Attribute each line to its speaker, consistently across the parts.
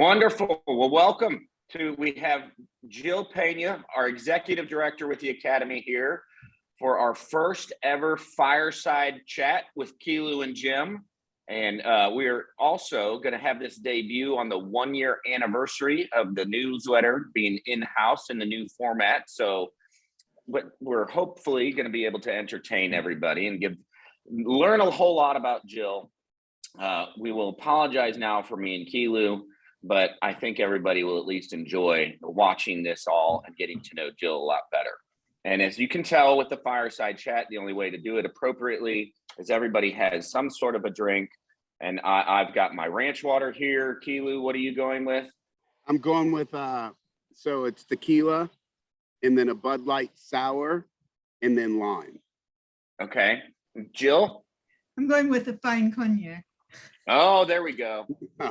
Speaker 1: Wonderful. Well, welcome we have Jill Peña, our executive director with the Academy here for our first ever Fireside Chat with Kiilu and Jim. And we're also going to have this debut on the 1-year anniversary of the newsletter being in-house in the new format. So we're hopefully going to be able to entertain everybody and learn a whole lot about Jill. We will apologize now for me and Kiilu, but I think everybody will at least enjoy watching this all and getting to know Jill a lot better. And as you can tell with the Fireside Chat, the only way to do it appropriately is everybody has some sort of a drink. And I've got my ranch water here. Kiilu, what are you going with?
Speaker 2: I'm going with, so it's tequila and then a Bud Light sour and then lime.
Speaker 1: Okay. Jill?
Speaker 3: I'm going with a fine cognac.
Speaker 1: Oh, there we go.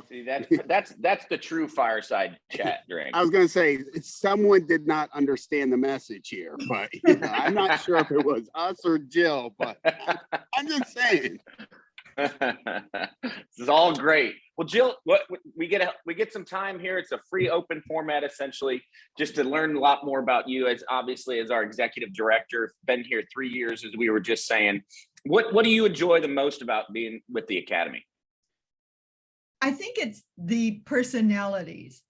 Speaker 1: See, that's the true Fireside Chat drink.
Speaker 2: I was going to say, someone did not understand the message here, but I'm not sure if it was us or Jill, but I'm just saying.
Speaker 1: This is all great. Well, Jill, we get some time here. It's a free open format, essentially, just to learn a lot more about you as our executive director. Been here 3 years, as we were just saying. What do you enjoy the most about being with the Academy?
Speaker 3: I think it's the personalities.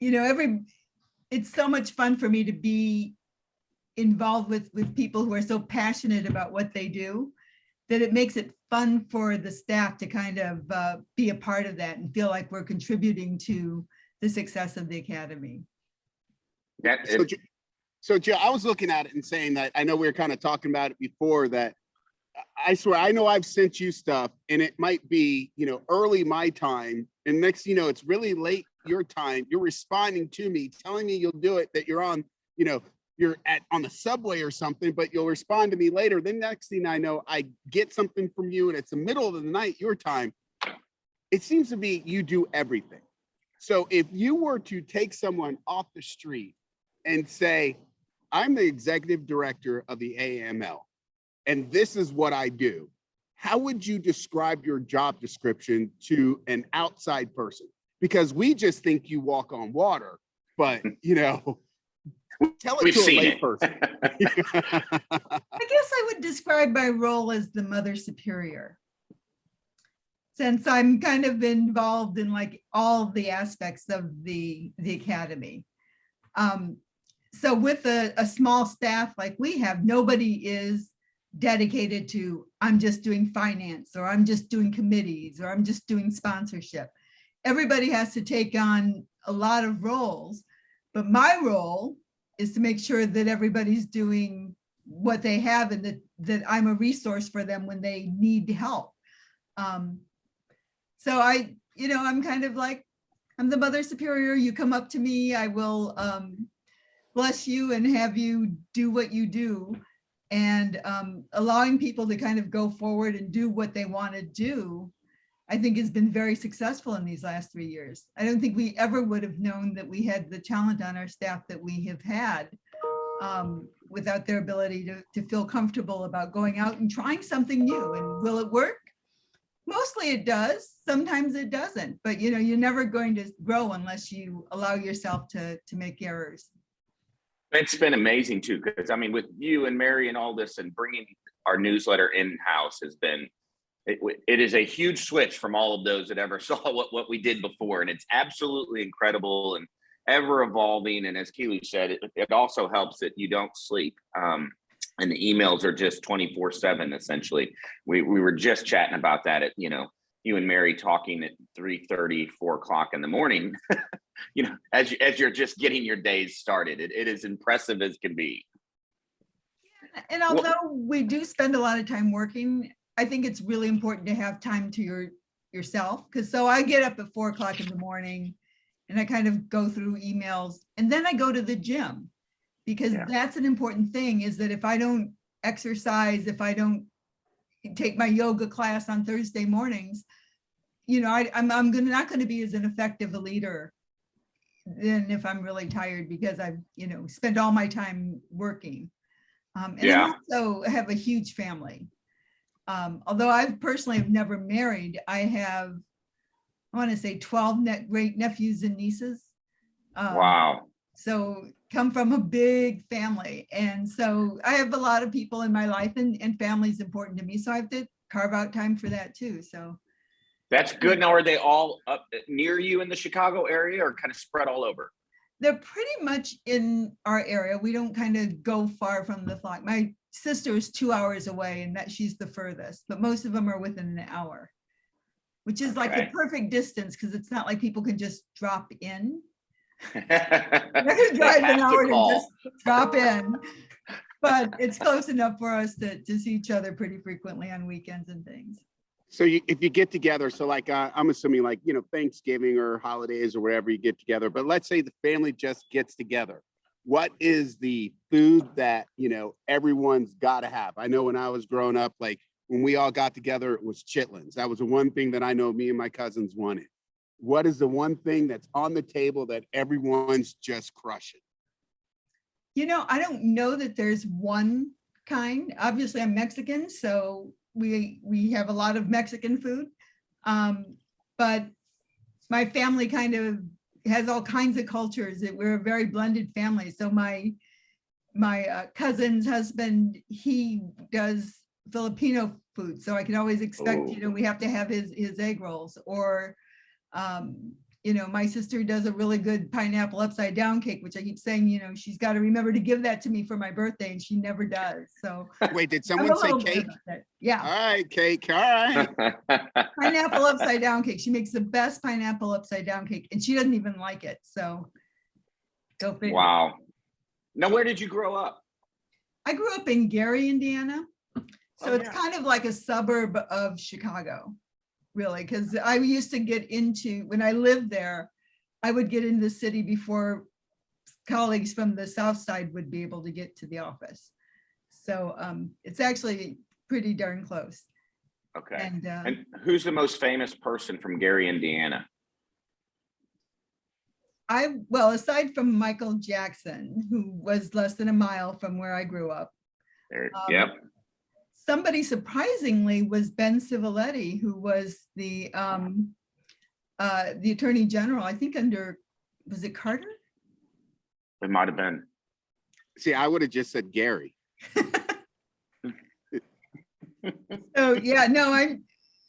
Speaker 3: It's so much fun for me to be involved with people who are so passionate about what they do that it makes it fun for the staff to kind of be a part of that and feel like we're contributing to the success of the Academy.
Speaker 2: So Joe, I was looking at it and saying that, I know we were kind of talking about it before, that I swear, I know I've sent you stuff and it might be, early my time, and next, it's really late your time. You're responding to me, telling me you'll do it, that you're on, you're on the subway or something, but you'll respond to me later. Then next thing I know, I get something from you and it's the middle of the night, your time. It seems to be you do everything. So if you were to take someone off the street and say, I'm the executive director of the AAML, and this is what I do, how would you describe your job description to an outside person? Because we just think you walk on water, but tell it to a lay person.
Speaker 3: I guess I would describe my role as the mother superior, since I'm kind of involved in like all the aspects of the Academy. So with a small staff like we have, nobody is dedicated to, I'm just doing finance, or I'm just doing committees, or I'm just doing sponsorship. Everybody has to take on a lot of roles, but my role is to make sure that everybody's doing what they have and that I'm a resource for them when they need help. So I'm kind of like, I'm the mother superior. You come up to me, I will bless you and have you do what you do. And allowing people to kind of go forward and do what they want to do, I think has been very successful in these last 3 years. I don't think we ever would have known that we had the talent on our staff that we have had without their ability to feel comfortable about going out and trying something new. And will it work? Mostly it does. Sometimes it doesn't. But you're never going to grow unless you allow yourself to make errors.
Speaker 1: It's been amazing too, because with you and Mary and all this and bringing our newsletter in-house has been, it is a huge switch from all of those that ever saw what we did before. And it's absolutely incredible and ever evolving. And as Kiilu said, it also helps that you don't sleep. And the emails are just 24/7, essentially. We were just chatting about that at, you and Mary talking at 3:30, 4 o'clock in the morning, as you're just getting your days started. It is impressive as can be.
Speaker 3: And although we do spend a lot of time working, I think it's really important to have time to yourself. So I get up at 4 o'clock in the morning and I kind of go through emails, and then I go to the gym, because that's an important thing, is that if I don't exercise, if I don't take my yoga class on Thursday mornings, I'm not going to be as an effective a leader than if I'm really tired, because I've spent all my time working. And I also have a huge family. Although I personally have never married, I have I want to say 12 great nephews and nieces.
Speaker 1: Wow.
Speaker 3: So come from a big family. And so I have a lot of people in my life, and family is important to me. So I have to carve out time for that too. So
Speaker 1: That's good. Now, are they all up near you in the Chicago area or kind of spread all over?
Speaker 3: they're pretty much in our area. We don't kind of go far from the flock. My sister is 2 hours away, and that she's the furthest, but most of them are within an hour, which is like the
Speaker 1: Okay.
Speaker 3: perfect distance, because it's not like people can just drop in.
Speaker 1: They
Speaker 3: They drive an
Speaker 1: have to
Speaker 3: hour to
Speaker 1: call.
Speaker 3: just drop in, but it's close enough for us to see each other pretty frequently on weekends and things.
Speaker 2: So if you get together, so like I'm assuming like, you know, Thanksgiving or holidays or whatever, you get together, but let's say the family just gets together. What is the food that, you know, everyone's got to have? I know when I was growing up, like when we all got together, it was chitlins. That was the one thing that I know me and my cousins wanted. What is the one thing that's on the table that everyone's just crushing?
Speaker 3: You know, I don't know that there's one kind. Obviously, I'm Mexican, so we have a lot of Mexican food. But my family kind of has all kinds of cultures. We're a very blended family. So my cousin's husband, he does Filipino food. So I can always expect, you know, we have to have his egg rolls. Or you know, my sister does a really good pineapple upside down cake, which I keep saying, you know, she's got to remember to give that to me for my birthday, and she never does. So
Speaker 2: Wait, did
Speaker 3: I'm
Speaker 2: someone
Speaker 3: a
Speaker 2: say
Speaker 3: little bit
Speaker 2: cake?
Speaker 3: about that. Yeah,
Speaker 2: All right, cake. All right.
Speaker 3: pineapple upside down cake. She makes the best pineapple upside down cake, and she doesn't even like it. So go figure.
Speaker 1: Wow. Now, where did you grow up?
Speaker 3: I grew up in Gary, Indiana. So
Speaker 1: Oh,
Speaker 3: it's
Speaker 1: yeah.
Speaker 3: kind of like a suburb of Chicago, really, because I used to get into, when I lived there, I would get into the city before colleagues from the South Side would be able to get to the office. So it's actually pretty darn close.
Speaker 1: Okay.
Speaker 3: And
Speaker 1: who's the most famous person from Gary, Indiana?
Speaker 3: well, aside from Michael Jackson, who was less than a mile from where I grew up,
Speaker 1: There, yep.
Speaker 3: somebody surprisingly was Ben Civiletti, who was the Attorney General, I think under, was it Carter?
Speaker 1: It might have been.
Speaker 2: See, I would have just said Gary.
Speaker 3: Oh yeah, no,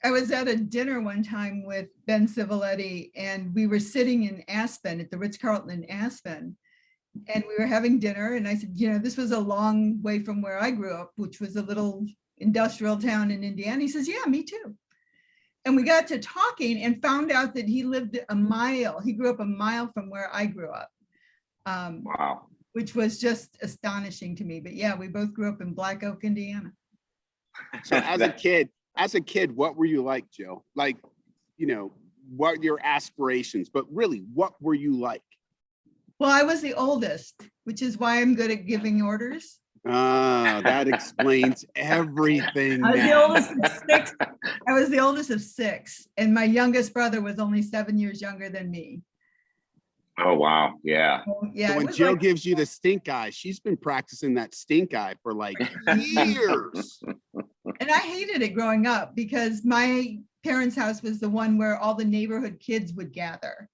Speaker 3: I was at a dinner one time with Ben Civiletti, and we were sitting in Aspen at the Ritz-Carlton in Aspen, and we were having dinner, and I said, you know, this was a long way from where I grew up, which was a little industrial town in Indiana. He says, yeah, me too. And we got to talking and found out that he lived a mile. He grew up a mile from where I grew up.
Speaker 1: Wow.
Speaker 3: Which was just astonishing to me. But yeah, we both grew up in Black Oak, Indiana.
Speaker 2: So as a kid, what were you like, Jill? Like, you know, what are your aspirations, but really, what were you like?
Speaker 3: Well, I was the oldest, which is why I'm good at giving orders.
Speaker 2: Oh, that explains everything.
Speaker 3: I was the
Speaker 2: now.
Speaker 3: oldest of six. I was the oldest of six, and my youngest brother was only 7 years younger than me.
Speaker 1: Oh, wow. Yeah.
Speaker 3: So, yeah,
Speaker 2: So
Speaker 3: it
Speaker 2: when
Speaker 3: was
Speaker 2: Jill
Speaker 3: like-
Speaker 2: gives you the stink eye, she's been practicing that stink eye for like years.
Speaker 3: and I hated it growing up because my parents' house was the one where all the neighborhood kids would gather.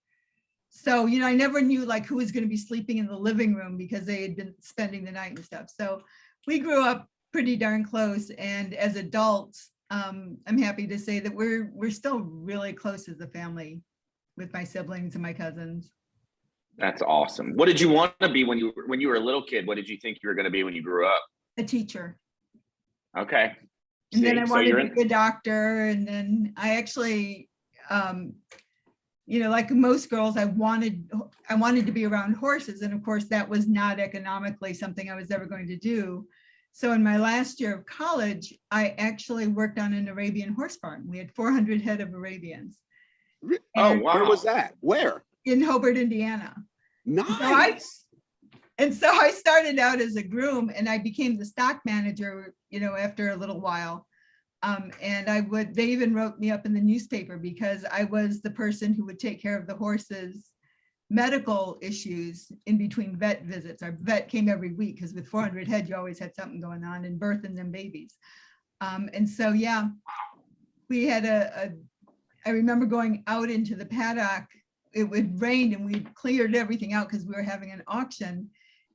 Speaker 3: So, you know, I never knew like who was going to be sleeping in the living room because they had been spending the night and stuff. So we grew up pretty darn close. And as adults, I'm happy to say that we're still really close as a family with my siblings and my cousins.
Speaker 1: That's awesome. What did you want to be when you were a little kid? What did you think you were going to be when you grew up?
Speaker 3: A teacher.
Speaker 1: Okay.
Speaker 3: And then
Speaker 1: See,
Speaker 3: I
Speaker 1: so
Speaker 3: wanted
Speaker 1: you're
Speaker 3: to be a doctor. And then I actually, you know, like most girls, I wanted to be around horses. And of course, that was not economically something I was ever going to do. So in my last year of college, I actually worked on an Arabian horse farm. We had 400 head of Arabians.
Speaker 1: Oh,
Speaker 3: And
Speaker 1: wow.
Speaker 2: Where was that? Where?
Speaker 3: in Hobart, Indiana.
Speaker 2: Nice.
Speaker 3: And so I started out as a groom, and I became the stock manager, you know, after a little while. And they even wrote me up in the newspaper because I was the person who would take care of the horses' medical issues in between vet visits. Our vet came every week because with 400 head, you always had something going on and birthing them babies. And so, yeah, we had I remember going out into the paddock. It would rain and we cleared everything out because we were having an auction.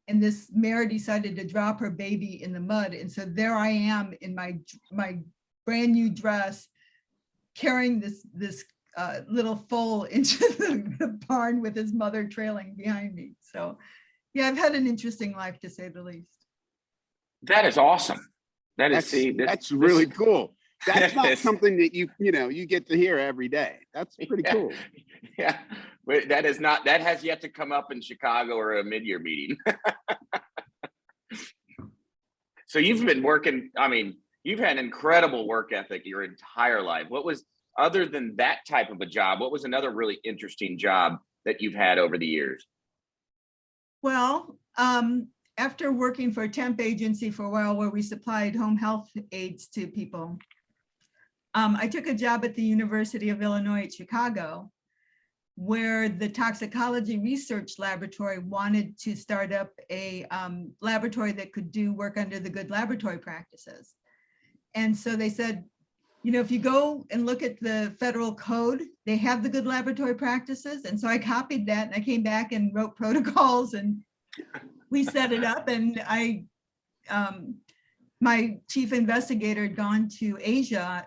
Speaker 3: And this mare decided to drop her baby in the mud. And so there I am in my brand new dress, carrying this little foal into the barn with his mother trailing behind me. So yeah, I've had an interesting life, to say the least.
Speaker 1: That is awesome.
Speaker 2: That's really cool. That's not something that you get to hear every day. That's pretty cool.
Speaker 1: Yeah, but that has yet to come up in Chicago or a mid-year meeting. So you've been working, I mean, you've had incredible work ethic your entire life. What was, other than that type of a job, what was another really interesting job that you've had over the years?
Speaker 3: Well, after working for a temp agency for a while where we supplied home health aids to people, I took a job at the University of Illinois at Chicago, where the toxicology research laboratory wanted to start up a laboratory that could do work under the good laboratory practices. And so they said, if you go and look at the federal code, they have the good laboratory practices. And so I copied that and I came back and wrote protocols and we set it up. And my chief investigator had gone to Asia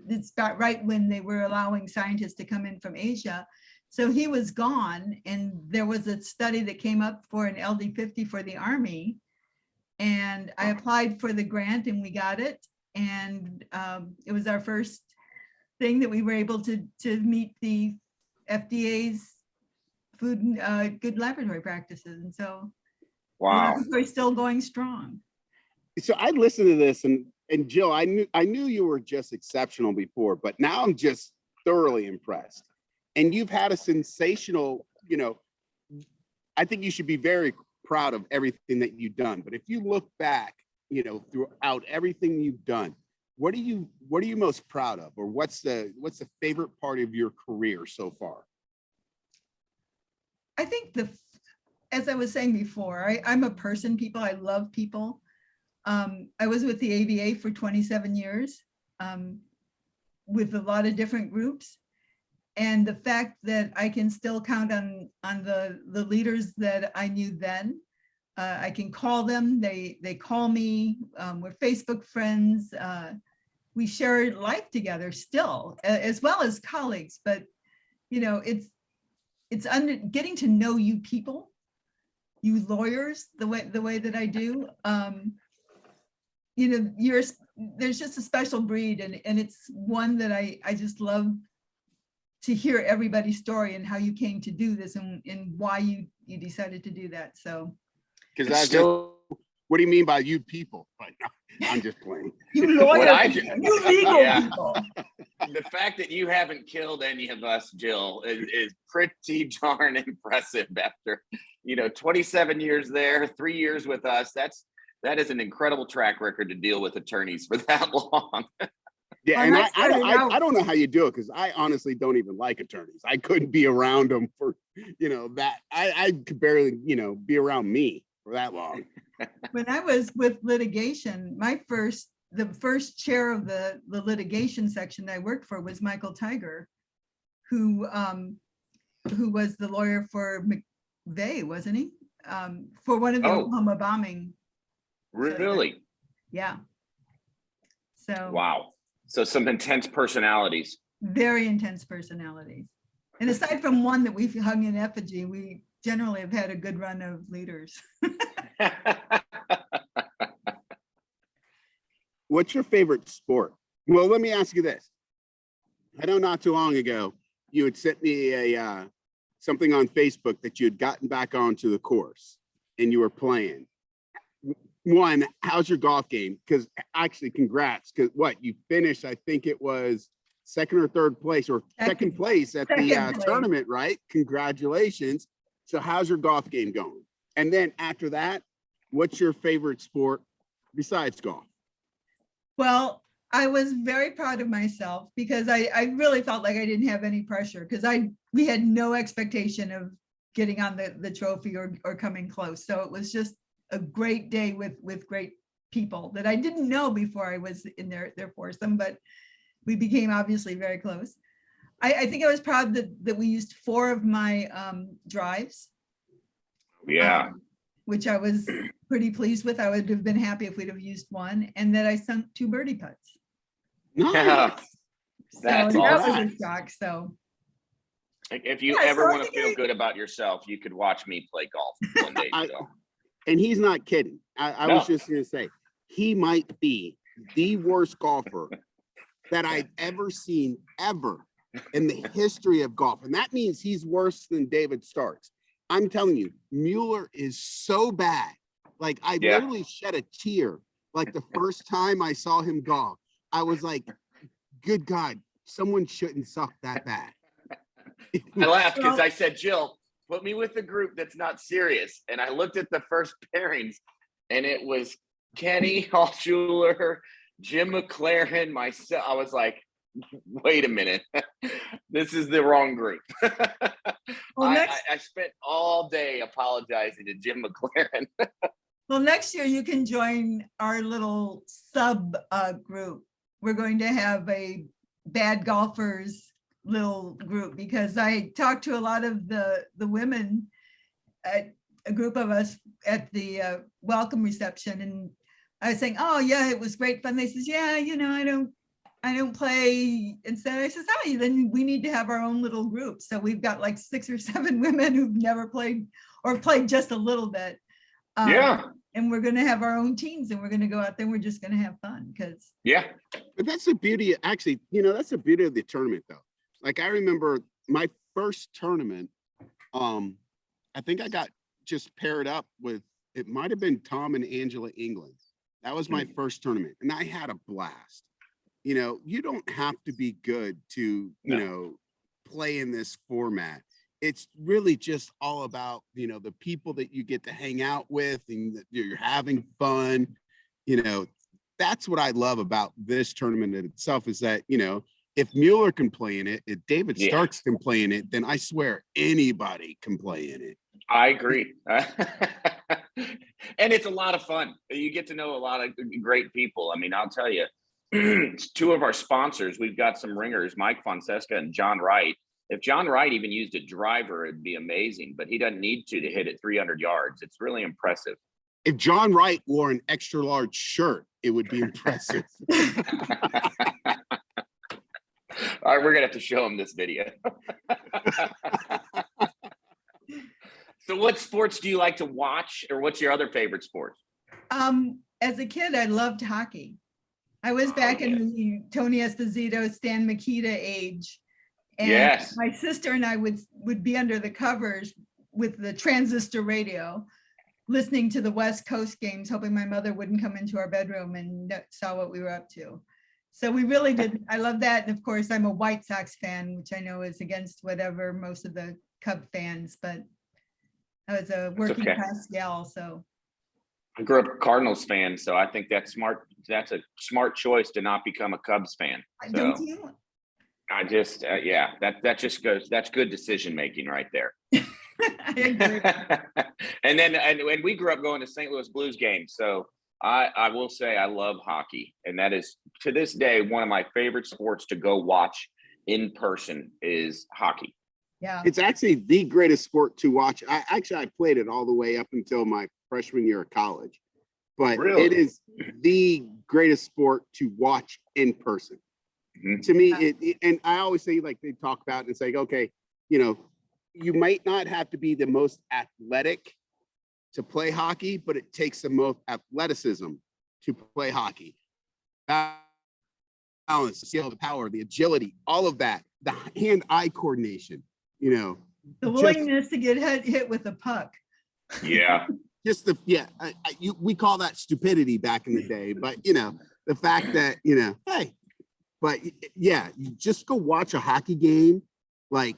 Speaker 3: it's about right when they were allowing scientists to come in from Asia. So he was gone, and there was a study that came up for an LD50 for the Army. And I applied for the grant and we got it. And it was our first thing that we were able to meet the FDA's food and good laboratory practices. And so
Speaker 1: Wow,
Speaker 3: we're still going strong.
Speaker 2: So I listened to this, and Jill, I knew you were just exceptional before, but now I'm just thoroughly impressed. And you've had a sensational, I think you should be very proud of everything that you've done. But if you look back, throughout everything you've done, what are you most proud of, or what's the favorite part of your career so far?
Speaker 3: I think as I was saying before, I'm a person people. I love people. I was with the AVA for 27 years with a lot of different groups. And the fact that I can still count on the leaders that I knew then, I can call them, they call me, we're Facebook friends. We share life together still, as well as colleagues, but it's getting to know you people, you lawyers, the way that I do. There's just a special breed, and it's one that I just love to hear everybody's story and how you came to do this and why you decided to do that. So,
Speaker 2: because what do you mean by you people? I'm just playing.
Speaker 3: You lawyers, you legal people.
Speaker 1: The fact that you haven't killed any of us, Jill, is pretty darn impressive. After 27 years there, 3 years with us, that is an incredible track record to deal with attorneys for that long.
Speaker 2: Yeah, and I don't know how you do it, because I honestly don't even like attorneys. I couldn't be around them for that. I could barely be around me for that long.
Speaker 3: When I was with litigation, the first chair of the litigation section that I worked for was Michael Tiger, who was the lawyer for McVeigh, wasn't he? For one of the Oklahoma bombing.
Speaker 1: Really?
Speaker 3: Yeah. So.
Speaker 1: Wow. So some intense personalities.
Speaker 3: Very intense personalities. And aside from one that we've hung in effigy, we generally have had a good run of leaders.
Speaker 2: What's your favorite sport? Well, let me ask you this. I know not too long ago, you had sent me something on Facebook that you had gotten back onto the course and you were playing. One, how's your golf game? Because actually, congrats, because you finished, I think it was second or third place, or second place at the tournament, right? Congratulations. So how's your golf game going? And then after that, what's your favorite sport besides golf? Well,
Speaker 3: I was very proud of myself because I really felt like I didn't have any pressure, because we had no expectation of getting on the trophy or coming close. So it was just a great day with great people that I didn't know before I was in their foursome, but we became obviously very close. I think I was proud that we used 4 of my drives.
Speaker 1: Yeah.
Speaker 3: Which I was pretty pleased with. I would have been happy if we'd have used 1, and that I sunk 2 birdie putts.
Speaker 2: Nice.
Speaker 3: So
Speaker 1: That's
Speaker 3: that
Speaker 1: awesome.
Speaker 3: was a shock. So
Speaker 1: If you
Speaker 3: Yeah,
Speaker 1: ever
Speaker 3: so I
Speaker 1: want to
Speaker 3: think
Speaker 1: feel good about yourself, you could watch me play golf one day. So.
Speaker 2: And he's not kidding. I
Speaker 1: No.
Speaker 2: was just gonna say, he might be the worst golfer that I've ever seen ever in the history of golf. And that means he's worse than David Starks. I'm telling you, Mueller is so bad. Like I
Speaker 1: Yeah.
Speaker 2: literally shed a tear like the first time I saw him golf. I was like, good God, someone shouldn't suck that bad.
Speaker 1: I laughed because
Speaker 3: Well-
Speaker 1: I said, Jill, put me with the group that's not serious. And I looked at the first pairings, and it was Kenny Altschuler, Jim McLaren, myself. I was like, wait a minute, this is the wrong group.
Speaker 3: Well, next-
Speaker 1: I spent all day apologizing to Jim McLaren.
Speaker 3: well, next year you can join our little sub group. We're going to have a bad golfers little group, because I talked to a lot of the women, at a group of us at the welcome reception, and I was saying, oh yeah, it was great fun. They says, yeah, I don't play. Instead, I says, oh, then we need to have our own little group. So we've got like 6 or 7 women who've never played or played just a little bit.
Speaker 1: Yeah.
Speaker 3: And we're going to have our own teams, and we're going to go out there. And we're just going to have fun because.
Speaker 1: Yeah.
Speaker 2: But that's the beauty, actually, that's the beauty of the tournament though. Like I remember my first tournament, I think I got just paired up with, it might've been Tom and Angela England. That was my first tournament, and I had a blast. You don't have to be good to, play in this format. It's really just all about, the people that you get to hang out with, and that you're having fun. That's what I love about this tournament in itself, is that, if Mueller can play in it, if David Starks can play in it, then I swear anybody can play in it.
Speaker 1: I agree. And it's a lot of fun. You get to know a lot of great people. I mean, I'll tell you, 2 of our sponsors, we've got some ringers, Mike Fonseca and John Wright. If John Wright even used a driver, it'd be amazing, but he doesn't need to hit it 300 yards. It's really impressive.
Speaker 2: If John Wright wore an extra large shirt, it would be impressive.
Speaker 1: All right, we're gonna have to show him this video. So what sports do you like to watch, or what's your other favorite sport?
Speaker 3: As a kid, I loved hockey. I was back in the Tony Esposito, Stan Mikita age. And my sister and I would be under the covers with the transistor radio, listening to the West Coast games, hoping my mother wouldn't come into our bedroom and saw what we were up to. So we really did. I love that. And of course, I'm a White Sox fan, which I know is against whatever most of the Cub fans, but I was a working class gal. So
Speaker 1: I grew up a Cardinals fan, so I think that's smart. That's a smart choice to not become a Cubs fan. So
Speaker 3: don't you?
Speaker 1: I just, that just goes, that's good decision making right there.
Speaker 3: I agree.
Speaker 1: and we grew up going to St. Louis Blues games. So I will say I love hockey, and that is to this day one of my favorite sports to go watch in person is hockey.
Speaker 3: Yeah,
Speaker 2: it's actually the greatest sport to watch. I played it all the way up until my freshman year of college, but
Speaker 1: Really?
Speaker 2: It is the greatest sport to watch in person.
Speaker 1: Mm-hmm.
Speaker 2: To me, and I always say, like they talk about, it's like, okay, you might not have to be the most athletic to play hockey, but it takes the most athleticism to play hockey. Balance, the skill, the power, the agility, all of that, the hand-eye coordination,
Speaker 3: the willingness to get hit with a puck.
Speaker 1: Yeah.
Speaker 2: Just we call that stupidity back in the day, but the fact that, hey, but yeah, you just go watch a hockey game, like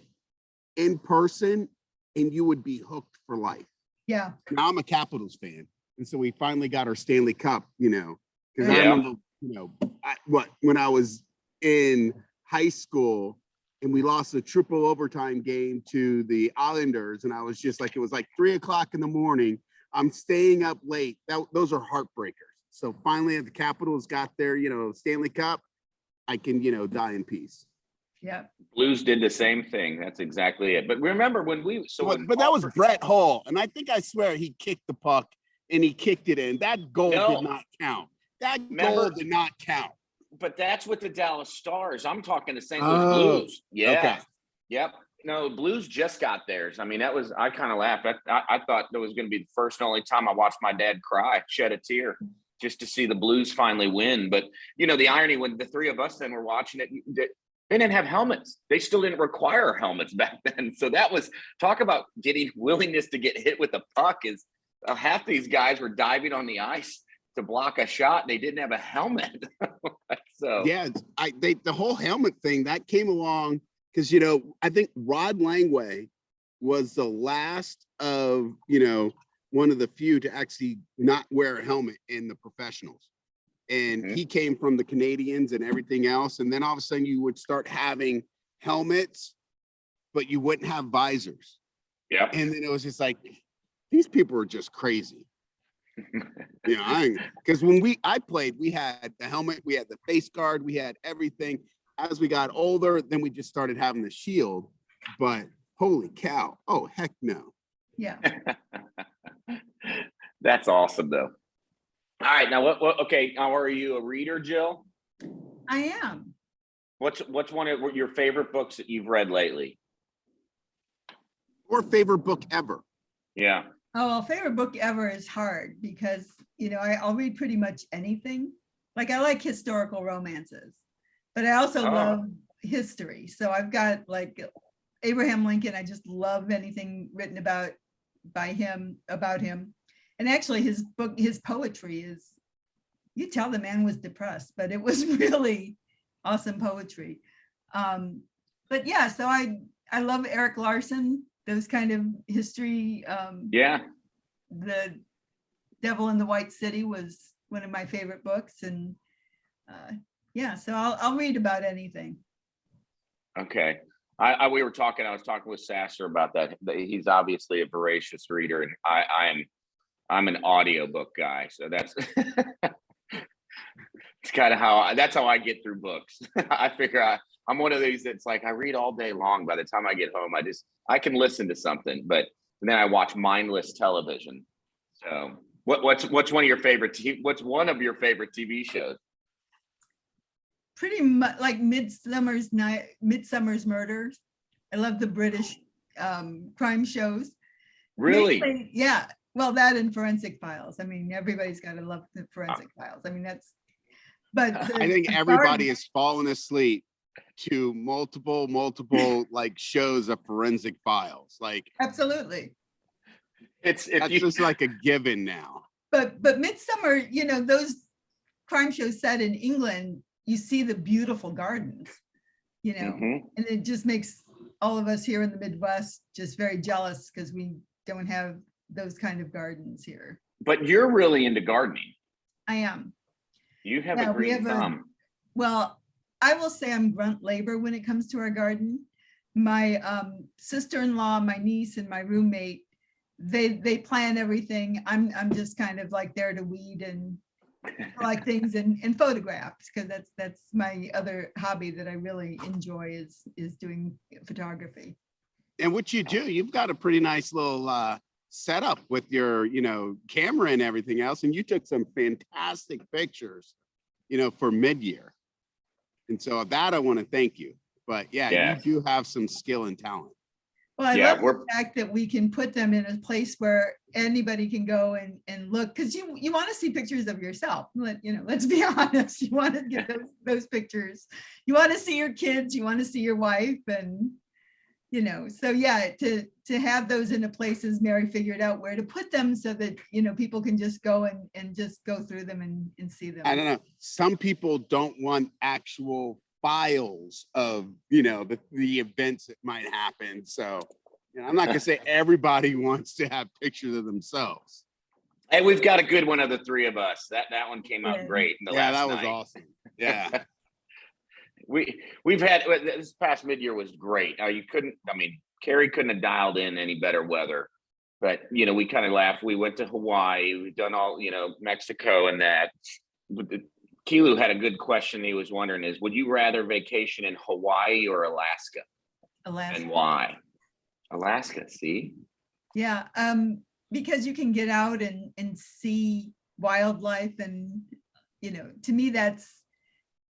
Speaker 2: in person, and you would be hooked for life.
Speaker 3: Yeah.
Speaker 2: Now I'm a Capitals fan, and so we finally got our Stanley Cup, because I
Speaker 1: Yeah.
Speaker 2: remember, when I was in high school and we lost a triple overtime game to the Islanders, and I was just like, it was like 3:00 in the morning. I'm staying up late. Those are heartbreakers. So finally, the Capitals got their, Stanley Cup. I can, die in peace.
Speaker 3: Yeah.
Speaker 1: Blues did the same thing. That's exactly it. But remember when we
Speaker 2: but that was Brett Hull, and I swear he kicked the puck and he kicked it in. That goal did not count. That goal did not count.
Speaker 1: But that's with the Dallas Stars. I'm talking the St. Louis Blues. Yeah.
Speaker 2: Okay.
Speaker 1: Yep. No, Blues just got theirs. I mean, I kind of laughed. I thought that was going to be the first and only time I watched my dad cry, shed a tear, just to see the Blues finally win. But, the irony when the three of us then were watching it, they didn't have helmets. They still didn't require helmets back then. So that was, talk about getting willingness to get hit with a puck is half these guys were diving on the ice to block a shot. They didn't have a helmet. So
Speaker 2: yeah, the whole helmet thing that came along because, I think Rod Langway was the last of, one of the few to actually not wear a helmet in the professionals. And he came from the Canadians and everything else. And then all of a sudden you would start having helmets, but you wouldn't have visors.
Speaker 1: Yeah.
Speaker 2: And then it was just like, these people are just crazy. Because when I played, we had the helmet, we had the face guard, we had everything. As we got older, then we just started having the shield. But holy cow. Oh, heck no.
Speaker 3: Yeah.
Speaker 1: That's awesome though. All right, now okay, now are you a reader, Jill?
Speaker 3: I am.
Speaker 1: What's one of your favorite books that you've read lately?
Speaker 2: Or favorite book ever?
Speaker 1: Yeah.
Speaker 3: Oh, well, favorite book ever is hard because, I'll read pretty much anything. Like I like historical romances, but I also love history. So I've got like Abraham Lincoln. I just love anything written about him. And actually his poetry is, you tell the man was depressed, but it was really awesome poetry. But yeah, so I love Eric Larson, those kind of history. The Devil in the White City was one of my favorite books. And so I'll read about anything.
Speaker 1: Okay. I was talking with Sasser about that. He's obviously a voracious reader, and I'm an audiobook guy. So that's it's kind of that's how I get through books. I figure I'm one of these that's like, I read all day long. By the time I get home, I can listen to something, but then I watch mindless television. So what's one of your favorite what's one of your favorite TV shows?
Speaker 3: Pretty much like Midsummer's Murders. I love the British crime shows.
Speaker 1: Really?
Speaker 3: Mainly, yeah. Well, that and Forensic Files. I mean, everybody's got to love the Forensic Files. I mean, but
Speaker 2: I think everybody has fallen asleep to multiple like shows of Forensic Files. Like
Speaker 3: absolutely.
Speaker 2: That's just like a given now.
Speaker 3: But Midsummer, those crime shows set in England, you see the beautiful gardens, and it just makes all of us here in the Midwest just very jealous because we don't have those kind of gardens here.
Speaker 1: But you're really into gardening.
Speaker 3: I am.
Speaker 1: You have a green thumb.
Speaker 3: Well, I will say I'm grunt labor when it comes to our garden. My sister-in-law, my niece, and my roommate, they plan everything. I'm just kind of like there to weed and collect things and photographs, because that's my other hobby that I really enjoy is doing photography.
Speaker 2: And what you do, you've got a pretty nice little setup with your camera and everything else, and you took some fantastic pictures for mid-year, and so that I want to thank you. But yeah, you do have some skill and talent.
Speaker 3: Well, I love the fact that we can put them in a place where anybody can go and look, because you want to see pictures of yourself. Let's be honest. You want to get those pictures. You want to see your kids. You want to see your wife, and so yeah, to have those in a place, as Mary figured out where to put them so that people can just go and just go through them and see them.
Speaker 2: I don't know. Some people don't want actual files of the events that might happen. So I'm not gonna say everybody wants to have pictures of themselves.
Speaker 1: Hey, we've got a good one of the three of us. That one came out great.
Speaker 2: That was awesome. Yeah.
Speaker 1: We've had this past mid-year was great. Carrie couldn't have dialed in any better weather, but we kind of laughed. We went to Hawaii. We've done all Mexico and that. Kiilu had a good question he was wondering is, would you rather vacation in Hawaii or Alaska?
Speaker 3: Alaska.
Speaker 1: And why? Alaska, see?
Speaker 3: Yeah, because you can get out and see wildlife, and to me that's,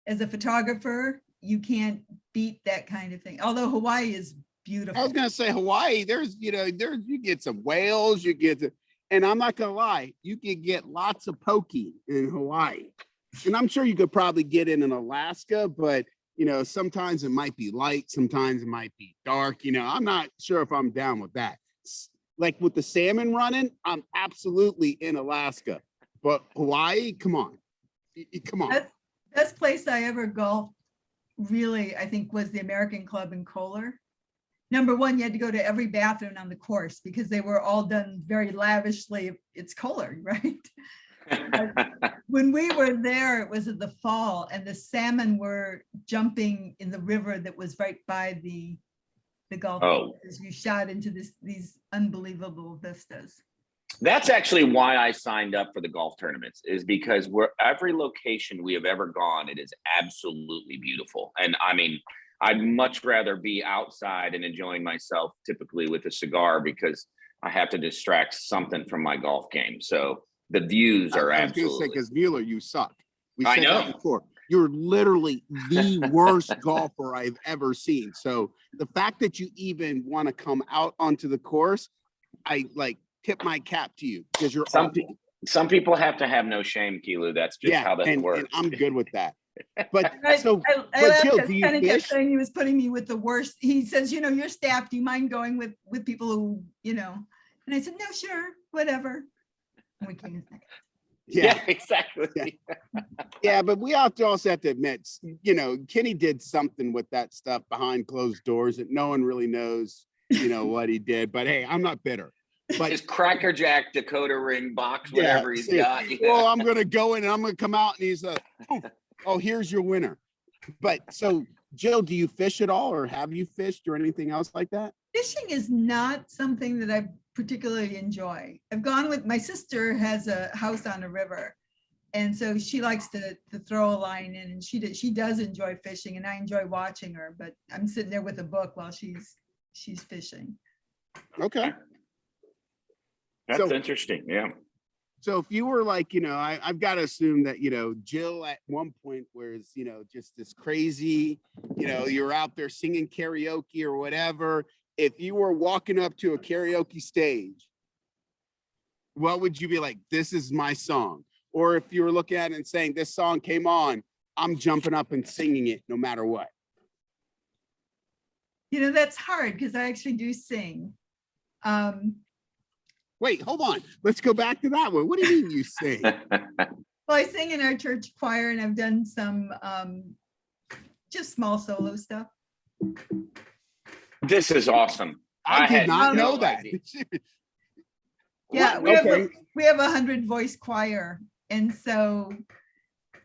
Speaker 3: as a photographer, you can't beat that kind of thing. Although Hawaii is beautiful.
Speaker 2: I was gonna say Hawaii. There's you get some whales, and I'm not gonna lie, you can get lots of poke in Hawaii, and I'm sure you could probably get in Alaska, but sometimes it might be light, sometimes it might be dark. I'm not sure if I'm down with that. Like with the salmon running, I'm absolutely in Alaska, but Hawaii, come on.
Speaker 3: Best place I ever golfed, really, I think, was the American Club in Kohler. Number one, you had to go to every bathroom on the course because they were all done very lavishly. It's Kohler, right? When we were there, it was in the fall, and the salmon were jumping in the river that was right by the golf course. As you shot into these unbelievable vistas.
Speaker 1: That's actually why I signed up for the golf tournaments, is because every location we have ever gone, it is absolutely beautiful. And I mean, I'd much rather be outside and enjoying myself, typically with a cigar, because I have to distract something from my golf game. So the views are absolutely. I was
Speaker 2: going to say, because Mueller, you suck.
Speaker 1: I know.
Speaker 2: That before. You're literally the worst golfer I've ever seen. So the fact that you even want to come out onto the course, I tip my cap to you, because you're
Speaker 1: some people have to have no shame, Kiilu. That's just how that works.
Speaker 2: And I'm good with that. But
Speaker 3: Jill, do you fish? Kept saying he was putting me with the worst. He says, your staff, do you mind going with people who, and I said, no, sure, whatever. And we came back.
Speaker 1: Yeah, exactly.
Speaker 2: Yeah, but we also have to admit, Kenny did something with that stuff behind closed doors that no one really knows, what he did. But hey, I'm not bitter. But
Speaker 1: his Cracker Jack Dakota ring box, whatever he's got.
Speaker 2: Well, I'm gonna go in and I'm gonna come out and he's oh, here's your winner. But so, Jill, do you fish at all, or have you fished or anything else like that?
Speaker 3: Fishing is not something that I particularly enjoy. I've gone with my sister, has a house on a river, and so she likes to throw a line in, and she does enjoy fishing, and I enjoy watching her. But I'm sitting there with a book while she's fishing.
Speaker 2: Okay.
Speaker 1: That's interesting. Yeah.
Speaker 2: So if you were I've got to assume that, Jill at one point was, just this crazy, you're out there singing karaoke or whatever. If you were walking up to a karaoke stage, what would you be like? This is my song. Or if you were looking at it and saying, this song came on, I'm jumping up and singing it no matter what.
Speaker 3: That's hard because I actually do sing.
Speaker 2: Wait, hold on. Let's go back to that one. What do you mean you sing?
Speaker 3: Well, I sing in our church choir, and I've done some just small solo stuff.
Speaker 1: This is awesome.
Speaker 2: I did not know that.
Speaker 3: Yeah, we have 100 voice choir, and so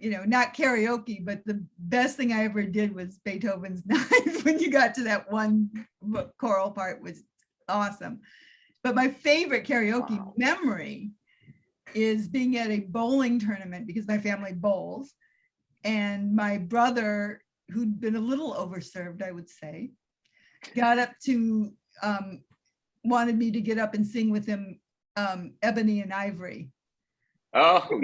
Speaker 3: not karaoke, but the best thing I ever did was Beethoven's Ninth. When you got to that one choral part, was awesome. But my favorite karaoke memory is being at a bowling tournament, because my family bowls, and my brother, who'd been a little overserved, I would say, got up to wanted me to get up and sing with him Ebony and Ivory.
Speaker 1: Oh,
Speaker 2: Paul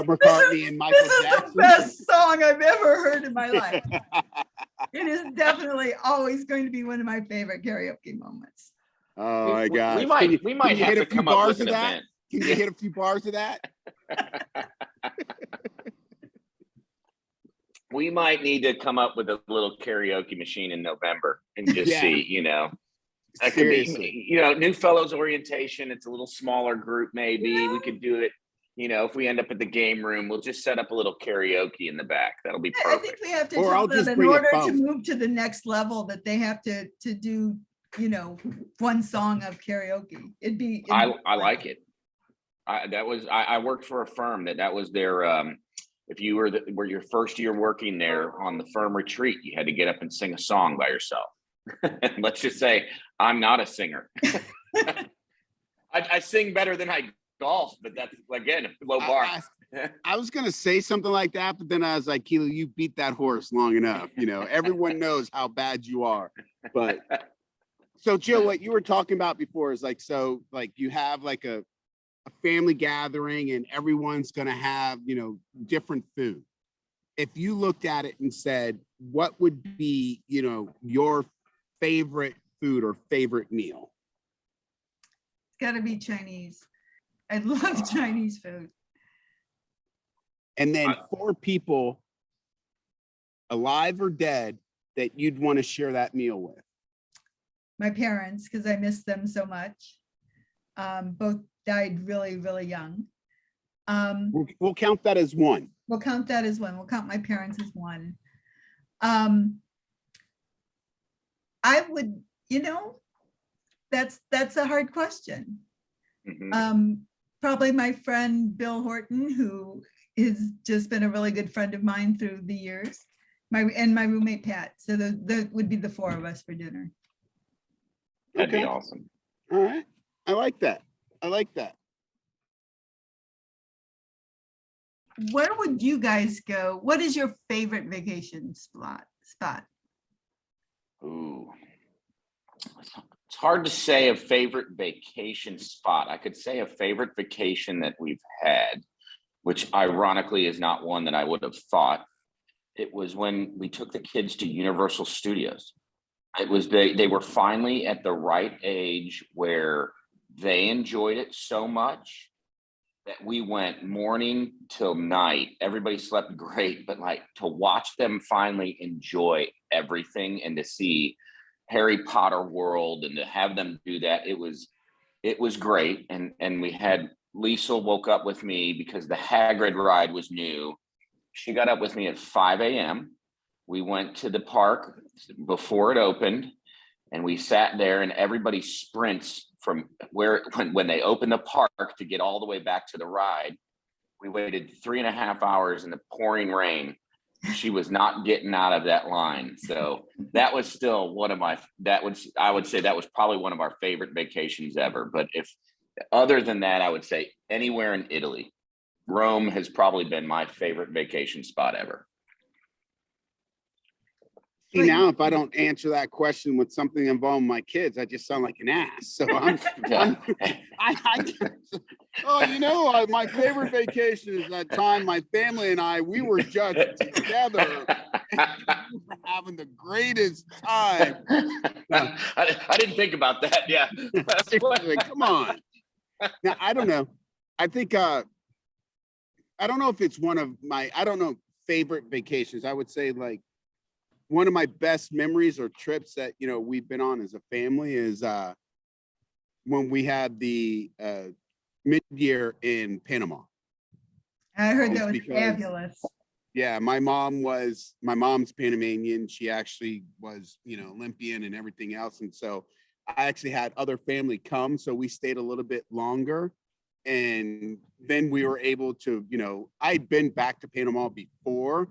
Speaker 2: McCartney and Michael Jackson.
Speaker 3: Is the best song I've ever heard in my life. It is definitely always going to be one of my favorite karaoke moments.
Speaker 2: Oh my God!
Speaker 1: We might have to come up with an event.
Speaker 2: Can you hit a few bars of that?
Speaker 1: We might need to come up with a little karaoke machine in November and just see, that could be, new fellows orientation. It's a little smaller group. Maybe we could do it. If we end up at the game room, we'll just set up a little karaoke in the back. That'll be perfect.
Speaker 3: I think we have to tell them, in order to move to the next level, that they have to do, one song of karaoke. I like it. I worked for a firm that was their, if you were your first year working there on the firm retreat, you had to get up and sing a song by yourself. Let's just say I'm not a singer. I sing better than I golf, but that's, again, a low bar.
Speaker 2: I was gonna say something like that, but then I was like, Kiilu, you beat that horse long enough. You know, everyone knows how bad you are. But so Jill, what you were talking about before is like, so like you have like a family gathering and everyone's gonna have, you know, different food. If you looked at it and said, what would be, you know, your favorite food or favorite meal?
Speaker 3: It's gotta be Chinese. I love Chinese food.
Speaker 2: And then 4 people, alive or dead, that you'd want to share that meal with.
Speaker 3: My parents, because I miss them so much. Both died really, really young.
Speaker 2: We'll count that as one.
Speaker 3: We'll count that as one. We'll count my parents as one. I would, you know, that's a hard question. Probably my friend Bill Horton, who has just been a really good friend of mine through the years. My roommate Pat. So that would be the 4 of us for dinner.
Speaker 1: That'd be awesome.
Speaker 2: All right. I like that. I like that.
Speaker 3: Where would you guys go? What is your favorite vacation spot?
Speaker 1: Ooh. It's hard to say a favorite vacation spot. I could say a favorite vacation that we've had, which ironically is not one that I would have thought. It was when we took the kids to Universal Studios. It was they were finally at the right age where they enjoyed it so much that we went morning till night. Everybody slept great, but like to watch them finally enjoy everything and to see Harry Potter world and to have them do that, it was great. And we had Lisa woke up with me because the Hagrid ride was new. She got up with me at 5 a.m. We went to the park before it opened and we sat there and everybody sprints from when they opened the park to get all the way back to the ride. We waited 3.5 hours in the pouring rain. She was not getting out of that line. So that was still I would say that was probably one of our favorite vacations ever. But if other than that, I would say anywhere in Italy. Rome has probably been my favorite vacation spot ever.
Speaker 2: See, now if I don't answer that question with something involving my kids, I just sound like an ass. So my favorite vacation is that time my family and we were just together and we were having the greatest time.
Speaker 1: I didn't think about that. Yeah.
Speaker 2: Come on. Now, I don't know. I think, I don't know if it's one of my, favorite vacations. I would say like, one of my best memories or trips that, you know, we've been on as a family is when we had the mid-year in Panama.
Speaker 3: I heard that was fabulous.
Speaker 2: Yeah, my mom's Panamanian. She actually was, you know, Olympian and everything else. And so I actually had other family come. So we stayed a little bit longer. And then we were able to, you know, I'd been back to Panama before,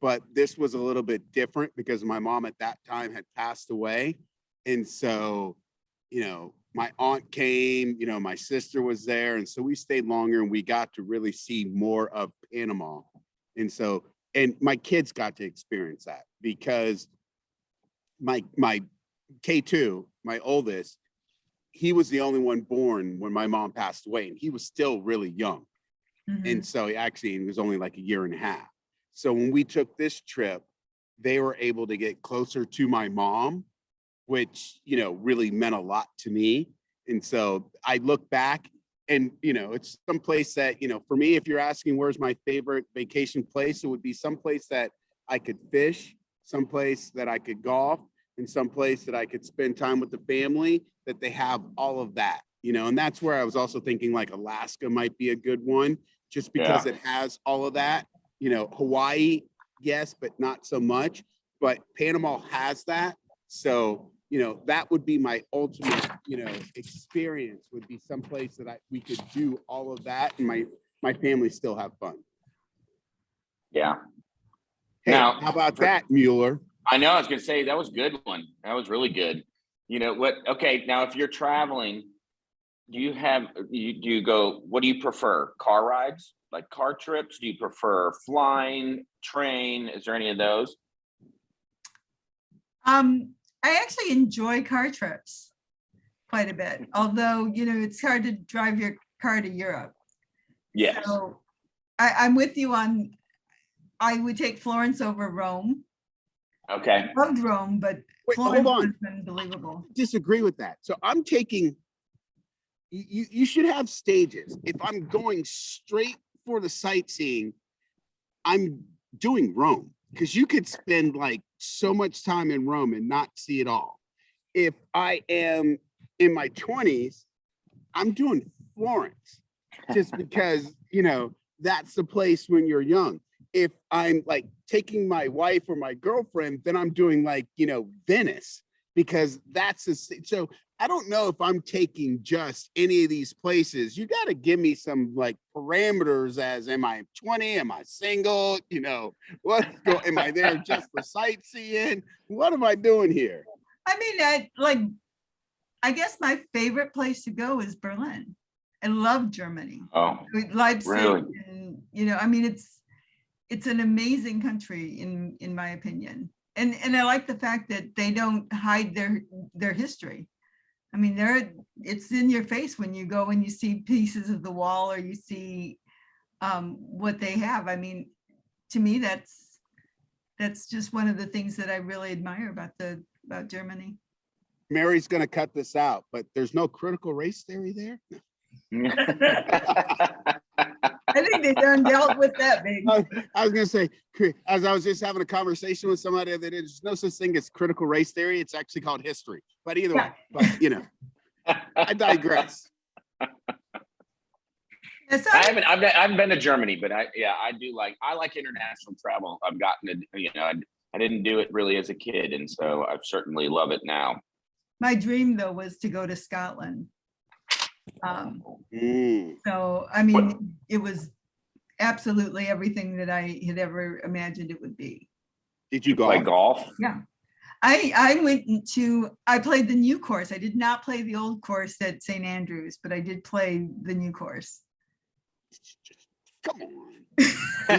Speaker 2: but this was a little bit different because my mom at that time had passed away. And so, you know, my aunt came, you know, my sister was there. And so we stayed longer and we got to really see more of Panama. And so, and my kids got to experience that because my K2, my oldest, he was the only one born when my mom passed away and he was still really young. Mm-hmm. And so he was only like 1.5 years. So when we took this trip, they were able to get closer to my mom, which, you know, really meant a lot to me. And so I look back and, you know, it's someplace that, you know, for me, if you're asking where's my favorite vacation place, it would be someplace that I could fish, someplace that I could golf, and someplace that I could spend time with the family, that they have all of that, you know. And that's where I was also thinking like Alaska might be a good one, just because it has all of that. You know, Hawaii, yes, but not so much. But Panama has that. So, you know, that would be my ultimate, you know, experience would be someplace that we could do all of that and my family still have fun.
Speaker 1: Yeah.
Speaker 2: Hey, now, how about that, Mueller?
Speaker 1: I know, I was going to say, that was a good one. That was really good. You know what? Okay, now if you're traveling, do you go, what do you prefer? Car rides, like car trips? Do you prefer flying, train? Is there any of those?
Speaker 3: I actually enjoy car trips quite a bit, although, it's hard to drive your car to Europe.
Speaker 1: Yes.
Speaker 3: So I'm with you on, I would take Florence over Rome.
Speaker 1: Okay.
Speaker 3: Loved Rome, but
Speaker 2: Wait,
Speaker 3: Florence
Speaker 2: hold on.
Speaker 3: was unbelievable.
Speaker 2: Disagree with that. So I'm taking, you should have stages. If I'm going straight for the sightseeing, I'm doing Rome, because you could spend like so much time in Rome and not see it all. If I am in my 20s, I'm doing Florence, just because, that's the place when you're young. If I'm like taking my wife or my girlfriend, then I'm doing like, Venice, because that's so I don't know if I'm taking just any of these places. You got to give me some like parameters as, am I 20? Am I single? Am I there just for sightseeing? What am I doing here?
Speaker 3: I mean, I guess my favorite place to go is Berlin. I love Germany.
Speaker 1: Oh,
Speaker 3: Leipzig,
Speaker 1: really?
Speaker 3: And, it's an amazing country in my opinion. And I like the fact that they don't hide their history. I mean, it's in your face when you go and you see pieces of the wall, or you see what they have. I mean, to me, that's just one of the things that I really admire about Germany.
Speaker 2: Mary's going to cut this out, but there's no critical race theory there.
Speaker 3: I think they done dealt with that, baby.
Speaker 2: I was going to say, as I was just having a conversation with somebody that there's no such thing as critical race theory. It's actually called history. But either way, I digress.
Speaker 1: I haven't been to Germany, but I like international travel. I've gotten to, I didn't do it really as a kid, and so I certainly love it now.
Speaker 3: My dream, though, was to go to Scotland. So, I mean, it was absolutely everything that I had ever imagined it would be.
Speaker 2: Did you
Speaker 1: play golf?
Speaker 3: Yeah. I played the new course. I did not play the old course at St. Andrews, but I did play the new course.
Speaker 2: Come on.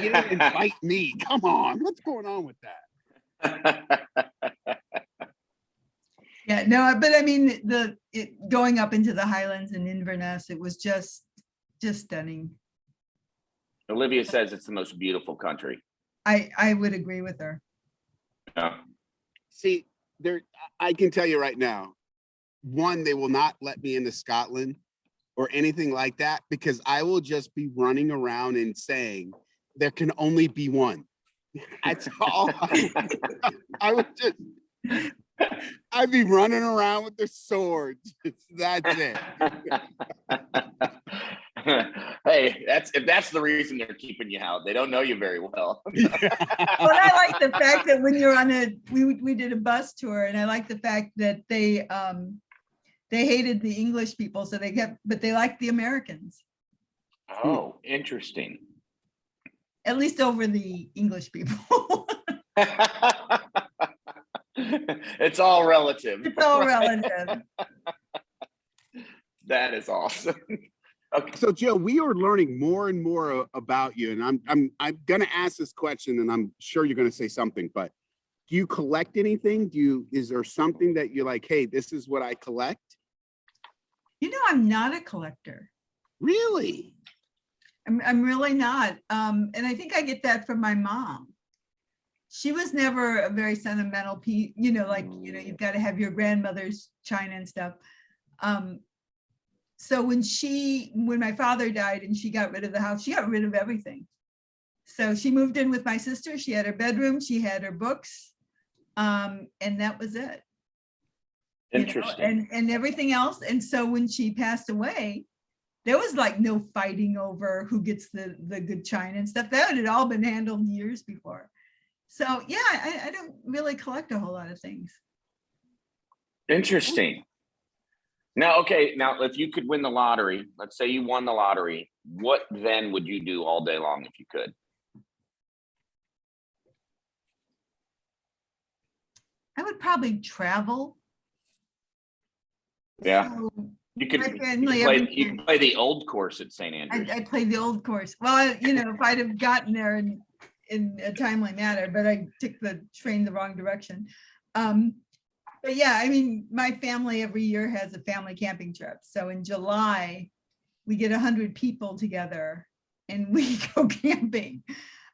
Speaker 2: You didn't invite me. Come on. What's going on with that?
Speaker 3: Yeah, no, but I mean, going up into the Highlands and Inverness, it was just stunning.
Speaker 1: Olivia says it's the most beautiful country.
Speaker 3: I would agree with her.
Speaker 1: Yeah.
Speaker 2: See, I can tell you right now, one, they will not let me into Scotland or anything like that, because I will just be running around and saying there can only be one. That's all. I'd be running around with the swords. That's it.
Speaker 1: Hey, if that's the reason they're keeping you out, they don't know you very well.
Speaker 3: But I like the fact that when you're on we did a bus tour, and I like the fact that they hated the English people, so but they liked the Americans.
Speaker 1: Oh, interesting.
Speaker 3: At least over the English people.
Speaker 1: It's all relative.
Speaker 3: It's all relative.
Speaker 1: That is awesome. Okay.
Speaker 2: So Jill, we are learning more and more about you, and I'm gonna ask this question, and I'm sure you're gonna say something, but do you collect anything? Is there something that you're like, hey, this is what I collect?
Speaker 3: I'm not a collector.
Speaker 2: Really?
Speaker 3: I'm really not. And I think I get that from my mom. She was never a very sentimental piece, you've got to have your grandmother's china and stuff. So when my father died and she got rid of the house, she got rid of everything. So she moved in with my sister. She had her bedroom, she had her books, and that was it.
Speaker 1: Interesting.
Speaker 3: And everything else. And so when she passed away, there was like no fighting over who gets the good china and stuff. That had all been handled years before. So yeah, I don't really collect a whole lot of things.
Speaker 1: Interesting. Now, if you could win the lottery, let's say you won the lottery, what then would you do all day long if you could?
Speaker 3: I would probably travel.
Speaker 1: Yeah.
Speaker 3: So
Speaker 1: You can,
Speaker 3: My
Speaker 1: you
Speaker 3: family
Speaker 1: can play,
Speaker 3: every
Speaker 1: you can play the old course at St. Andrews.
Speaker 3: I played the old course. Well, you know, if I'd have gotten there in a timely manner, but I took the train the wrong direction. But yeah, I mean, my family every year has a family camping trip. So in July, we get 100 people together and we go camping.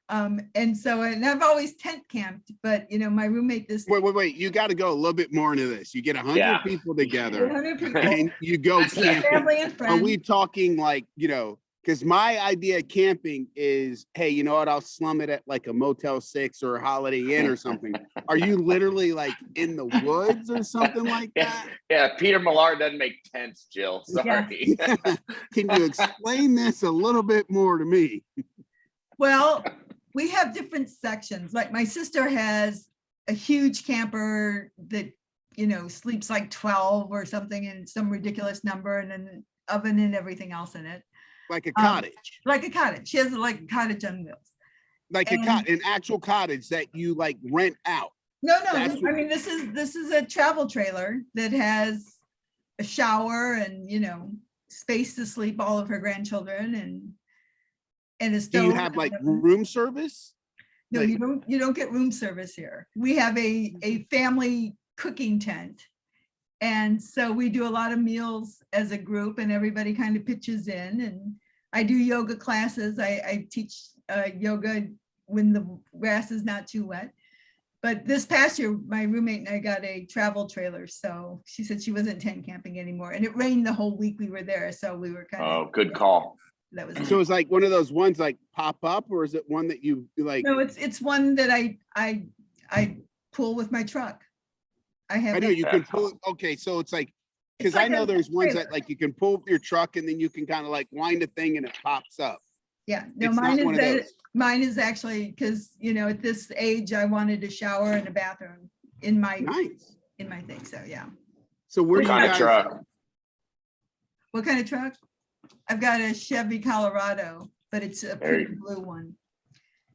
Speaker 3: And I've always tent camped, but you know, my roommate
Speaker 2: Wait. You got to go a little bit more into this. You get 100 people together
Speaker 3: 100 people,
Speaker 2: and you go camping.
Speaker 3: family and
Speaker 2: Are
Speaker 3: friends.
Speaker 2: we talking like, you know, because my idea of camping is, hey, you know what? I'll slum it at like a Motel 6 or a Holiday Inn or something. Are you literally like in the woods or something like that?
Speaker 1: Yeah, Peter Millar doesn't make tents, Jill. Sorry.
Speaker 2: Can you explain this a little bit more to me?
Speaker 3: Well, we have different sections. Like my sister has a huge camper that, you know, sleeps like 12 or something in some ridiculous number, and an oven and everything else in it.
Speaker 2: Like a cottage.
Speaker 3: Like a cottage. She has like a cottage on wheels.
Speaker 2: Like an actual cottage that you like rent out.
Speaker 3: No, I mean, this is a travel trailer that has a shower and, you know, space to sleep all of her grandchildren and a stove.
Speaker 2: Do you have like room service?
Speaker 3: No,
Speaker 2: like-
Speaker 3: you don't get room service here. We have a family cooking tent. And so we do a lot of meals as a group and everybody kind of pitches in, and I do yoga classes. I teach yoga when the grass is not too wet. But this past year, my roommate and I got a travel trailer. So she said she wasn't tent camping anymore. And it rained the whole week we were there. So we were kind of.
Speaker 1: Oh, good call.
Speaker 3: That was.
Speaker 2: So it's like one of those ones like pop up, or is it one that you like?
Speaker 3: No, it's one that I pull with my truck. I
Speaker 2: know you can pull. Okay, so it's like, because I know there's ones that like you can pull your truck and then you can kind of like wind a thing and it pops up.
Speaker 3: Yeah, no,
Speaker 2: It's not one of those.
Speaker 3: mine is actually because, you know, at this age, I wanted a shower and a bathroom in my
Speaker 2: Nice.
Speaker 3: thing. So yeah.
Speaker 2: So where
Speaker 1: What
Speaker 2: do you
Speaker 1: kind of
Speaker 2: guys?
Speaker 1: truck?
Speaker 3: What kind of truck? I've got a Chevy Colorado, but it's a
Speaker 1: There you-
Speaker 3: pretty blue one.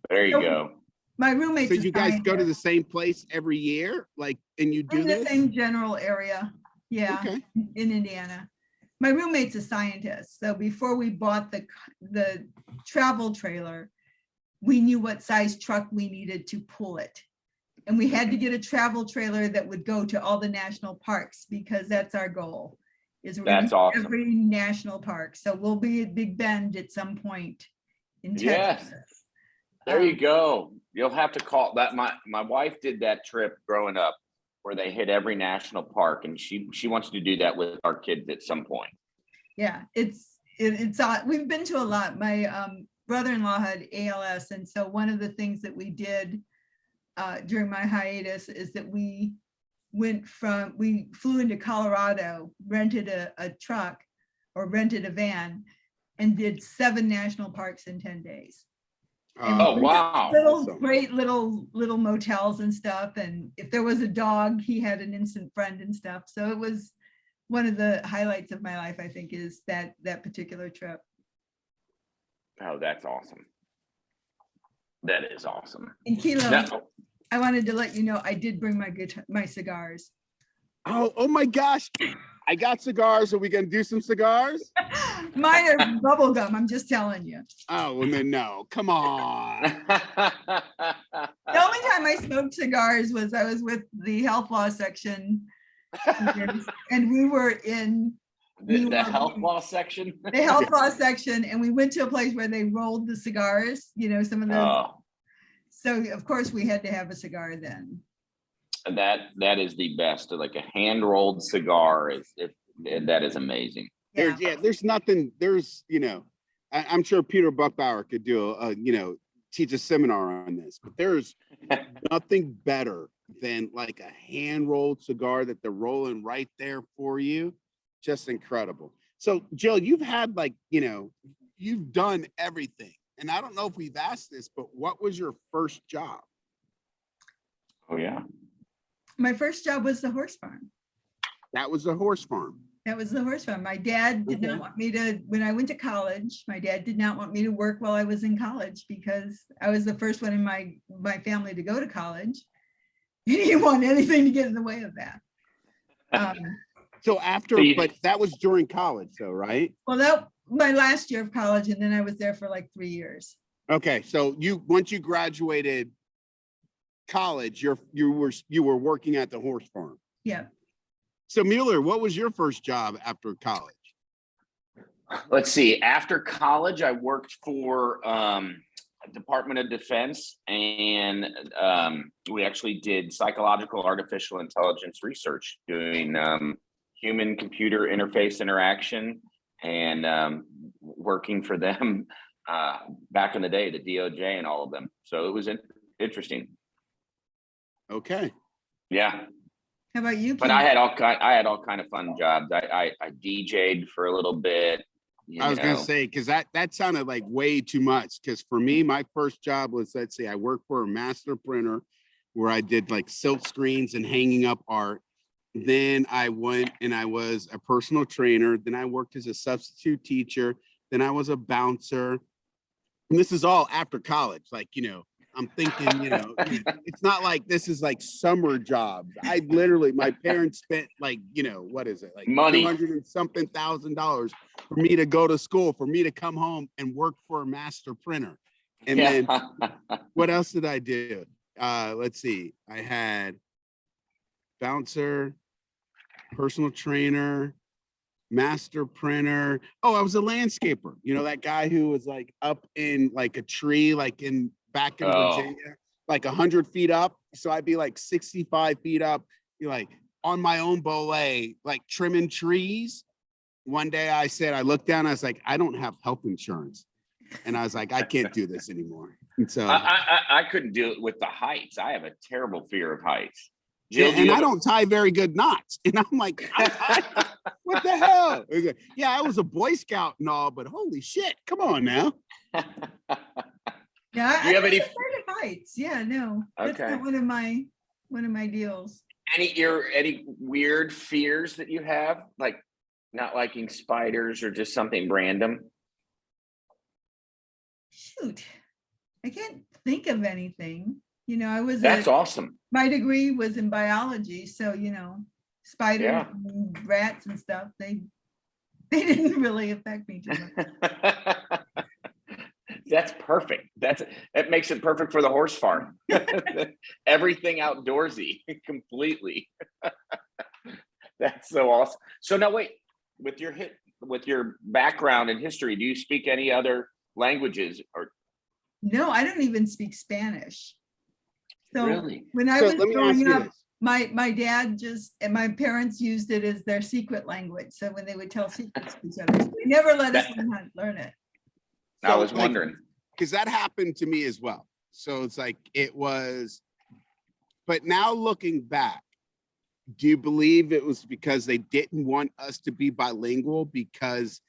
Speaker 1: There you go.
Speaker 3: My roommate's
Speaker 2: So you guys go to the same place every year, like, and you do
Speaker 3: in the
Speaker 2: this?
Speaker 3: same general area. Yeah,
Speaker 2: Okay.
Speaker 3: in Indiana. My roommate's a scientist. So before we bought the travel trailer, we knew what size truck we needed to pull it. And we had to get a travel trailer that would go to all the national parks because that's our goal. Is we're gonna
Speaker 1: That's
Speaker 3: do
Speaker 1: awesome.
Speaker 3: every national park. So we'll be at Big Bend at some point in
Speaker 1: Yes.
Speaker 3: Texas.
Speaker 1: There you go. You'll have to call that. My wife did that trip growing up where they hit every national park, and she wants to do that with our kids at some point.
Speaker 3: Yeah, it's we've been to a lot. My brother-in-law had ALS, and so one of the things that we did during my hiatus is that we flew into Colorado, rented a truck or rented a van, and did 7 national parks in 10 days.
Speaker 1: Oh, wow.
Speaker 3: Great little motels and stuff. And if there was a dog, he had an instant friend and stuff. So it was one of the highlights of my life, I think, is that particular trip.
Speaker 1: Oh, that's awesome. That is awesome.
Speaker 3: In Kiilu,
Speaker 1: No,
Speaker 3: I wanted to let you know I did bring my cigars.
Speaker 2: Oh my gosh. I got cigars. Are we gonna do some cigars?
Speaker 3: Mine are bubble gum, I'm just telling you.
Speaker 2: Oh, well, then no. Come on.
Speaker 3: The only time I smoked cigars was I was with the health law section. And we were in
Speaker 1: the health law section.
Speaker 3: the health law section, and we went to a place where they rolled the cigars, you know, some of the.
Speaker 1: Oh,
Speaker 3: So of course we had to have a cigar then.
Speaker 1: and that is the best. Like a hand rolled cigar that is amazing.
Speaker 3: Yeah.
Speaker 2: There's nothing, you know, I'm sure Peter Buckbauer could do teach a seminar on this, but there's nothing better than like a hand rolled cigar that they're rolling right there for you. Just incredible. So Jill, you've had you've done everything. And I don't know if we've asked this, but what was your first job?
Speaker 1: Oh yeah.
Speaker 3: My first job was the horse farm.
Speaker 2: That was the horse farm.
Speaker 3: That was the horse farm. My dad did not want me to, when I went to college, my dad did not want me to work while I was in college because I was the first one in my family to go to college. He didn't want anything to get in the way of that.
Speaker 2: So after,
Speaker 1: So you-
Speaker 2: but that was during college though, right?
Speaker 3: Well, that my last year of college, and then I was there for like 3 years.
Speaker 2: Okay, so once you graduated college, you were working at the horse farm.
Speaker 3: Yeah.
Speaker 2: So Mueller, what was your first job after college?
Speaker 1: Let's see. After college, I worked for Department of Defense, and we actually did psychological artificial intelligence research, doing human computer interface interaction, and working for them back in the day, the DOJ and all of them. So it was interesting.
Speaker 2: Okay.
Speaker 1: Yeah.
Speaker 3: How about you?
Speaker 1: But
Speaker 3: Peter?
Speaker 1: I had all kind of fun jobs. I DJ'd for a little bit.
Speaker 2: I was gonna say, because that sounded like way too much. Because for me, my first job was, let's see, I worked for a master printer where I did like silk screens and hanging up art. Then I went and I was a personal trainer. Then I worked as a substitute teacher. Then I was a bouncer. And this is all after college. Like, I'm thinking, it's not like this is like summer jobs. I literally, my parents spent like, what is it? Like
Speaker 1: Money.
Speaker 2: 200 and something $1,000 for me to go to school, for me to come home and work for a master printer. And then what else did I do? Let's see. I had bouncer, personal trainer, master printer. Oh, I was a landscaper. That guy who was like up in like a tree, like back in Virginia, like 100 feet up. So I'd be like 65 feet up, like on my own belay, like trimming trees. One day I looked down, I was like, I don't have health insurance. And I was like, I can't do this anymore. And so
Speaker 1: I couldn't do it with the heights. I have a terrible fear of heights. Jill,
Speaker 2: and I don't tie very good knots. And I'm like, what the hell? Yeah, I was a Boy Scout and all, but holy shit, come on now.
Speaker 3: Yeah,
Speaker 1: Do you have any
Speaker 3: afraid of heights? Yeah, no. That's
Speaker 1: Okay.
Speaker 3: not one of my deals.
Speaker 1: any weird fears that you have, like not liking spiders or just something random?
Speaker 3: Shoot, I can't think of anything.
Speaker 1: That's awesome.
Speaker 3: My degree was in biology, so spiders,
Speaker 1: Yeah.
Speaker 3: and rats and stuff. They didn't really affect me too much.
Speaker 1: That's perfect. That makes it perfect for the horse farm. Everything outdoorsy, completely. That's so awesome. So now wait, with your background in history, do you speak any other languages or?
Speaker 3: No, I don't even speak Spanish. So
Speaker 1: Really?
Speaker 3: when I
Speaker 2: So
Speaker 3: was
Speaker 2: let me ask
Speaker 3: growing
Speaker 2: you
Speaker 3: up,
Speaker 2: this.
Speaker 3: my dad and my parents used it as their secret language. So when they would tell secrets to each other, they never let us learn it.
Speaker 1: I was wondering.
Speaker 2: Because that happened to me as well. So it's like but now looking back, do you believe it was because they didn't want us to be bilingual because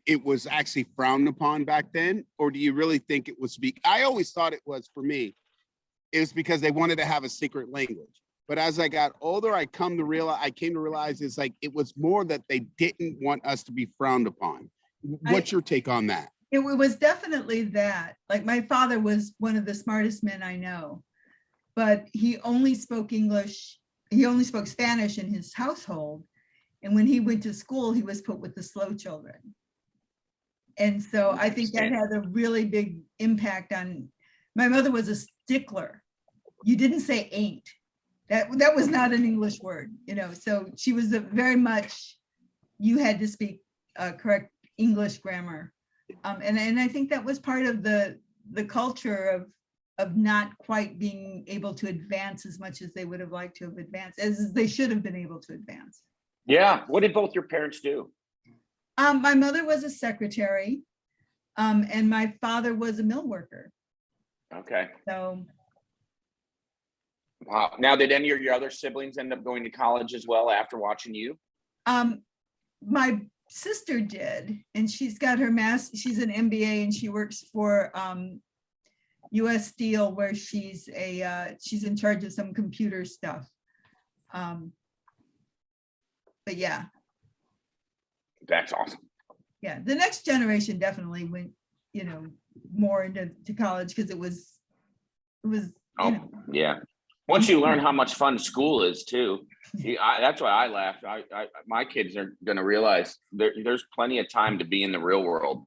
Speaker 2: it was actually frowned upon back then? Or do you really think it was I always thought it was, for me, it was because they wanted to have a secret language. But as I got older, I came to realize it's like it was more that they didn't want us to be frowned upon. What's your take on that?
Speaker 3: It was definitely that. Like my father was one of the smartest men I know, but he only spoke English. He only spoke Spanish in his household. And when he went to school, he was put with the slow children. And so I think that had a really big impact on, my mother was a stickler. You didn't say ain't. That was not an English word, so she was very much, you had to speak correct English grammar. And I think that was part of the culture of not quite being able to advance as much as they would have liked to have advanced, as they should have been able to advance.
Speaker 1: Yeah. What did both your parents do?
Speaker 3: My mother was a secretary, and my father was a mill worker.
Speaker 1: Okay.
Speaker 3: So.
Speaker 1: Wow. Now, did any of your other siblings end up going to college as well after watching you?
Speaker 3: My sister did, and she's got her she's an MBA, and she works for US Steel, where she's in charge of some computer stuff. But yeah.
Speaker 1: That's awesome.
Speaker 3: Yeah, the next generation definitely went, more into college because it was.
Speaker 1: Yeah. Once you learn how much fun school is too, that's why I laugh. My kids are going to realize there's plenty of time to be in the real world.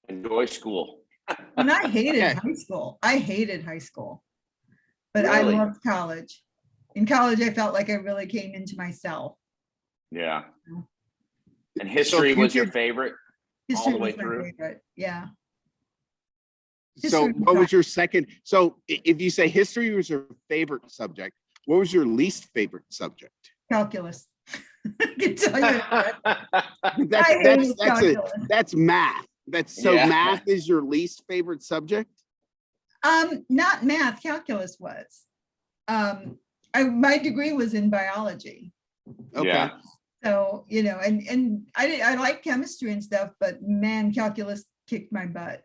Speaker 1: Enjoy school.
Speaker 3: And I hated high school. I hated high school, but
Speaker 1: Really?
Speaker 3: I loved college. In college, I felt like I really came into myself.
Speaker 1: Yeah. And history was your favorite all the way
Speaker 3: was my
Speaker 1: through?
Speaker 3: favorite. Yeah.
Speaker 2: So
Speaker 3: History
Speaker 2: what
Speaker 3: was
Speaker 2: was your second? So if you say history was your favorite subject, what was your least favorite subject?
Speaker 3: calculus. I can tell you that.
Speaker 2: That's math. Math is your least favorite subject?
Speaker 3: Not math, calculus was. My degree was in biology.
Speaker 2: Okay.
Speaker 1: Yeah.
Speaker 3: So, you know, and I like chemistry and stuff, but man, calculus kicked my butt.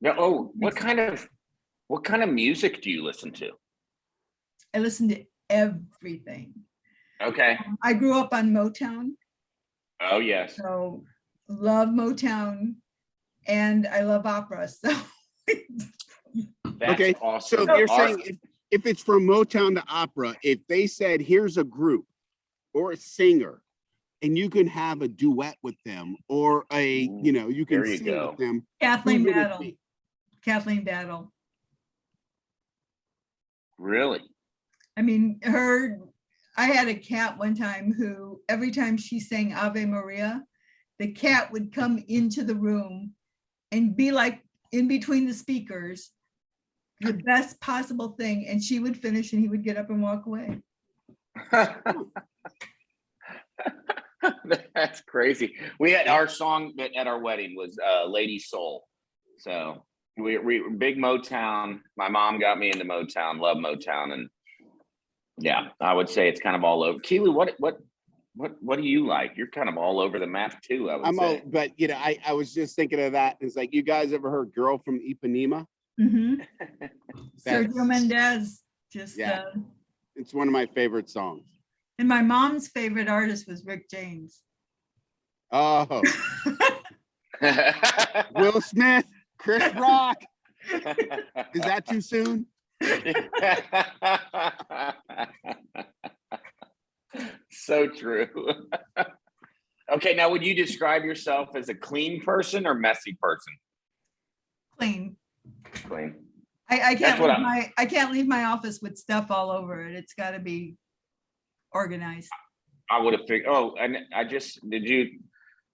Speaker 1: Yeah. Oh, what kind of music do you listen to?
Speaker 3: I listened to everything.
Speaker 1: Okay.
Speaker 3: I grew up on Motown.
Speaker 1: Oh, yes.
Speaker 3: So love Motown and I love opera. So
Speaker 1: That's
Speaker 2: okay.
Speaker 1: awesome.
Speaker 2: So you're saying if it's from Motown to opera, if they said, here's a group or a singer, and you can have a duet with them or you can sing with them.
Speaker 3: Kathleen Battle.
Speaker 1: Really?
Speaker 3: I mean, I had a cat one time who every time she sang Ave Maria, the cat would come into the room and be like in between the speakers, the best possible thing. And she would finish and he would get up and walk away.
Speaker 1: That's crazy. We had our song at our wedding was Lady Soul. So we big Motown. My mom got me into Motown, love Motown. And yeah, I would say it's kind of all over. Kiilu, what do you like? You're kind of all over the map too, I would say.
Speaker 2: But I was just thinking of that. It's like, you guys ever heard Girl from Ipanema?
Speaker 3: Mm-hmm. Sergio Mendez.
Speaker 2: It's one of my favorite songs.
Speaker 3: And my mom's favorite artist was Rick James.
Speaker 2: Oh. Will Smith, Chris Rock. Is that too soon?
Speaker 1: So true. Okay, now would you describe yourself as a clean person or messy person?
Speaker 3: Clean.
Speaker 1: Clean.
Speaker 3: I can't leave my office with stuff all over it. It's got to be organized.
Speaker 1: I would have figured. Oh, and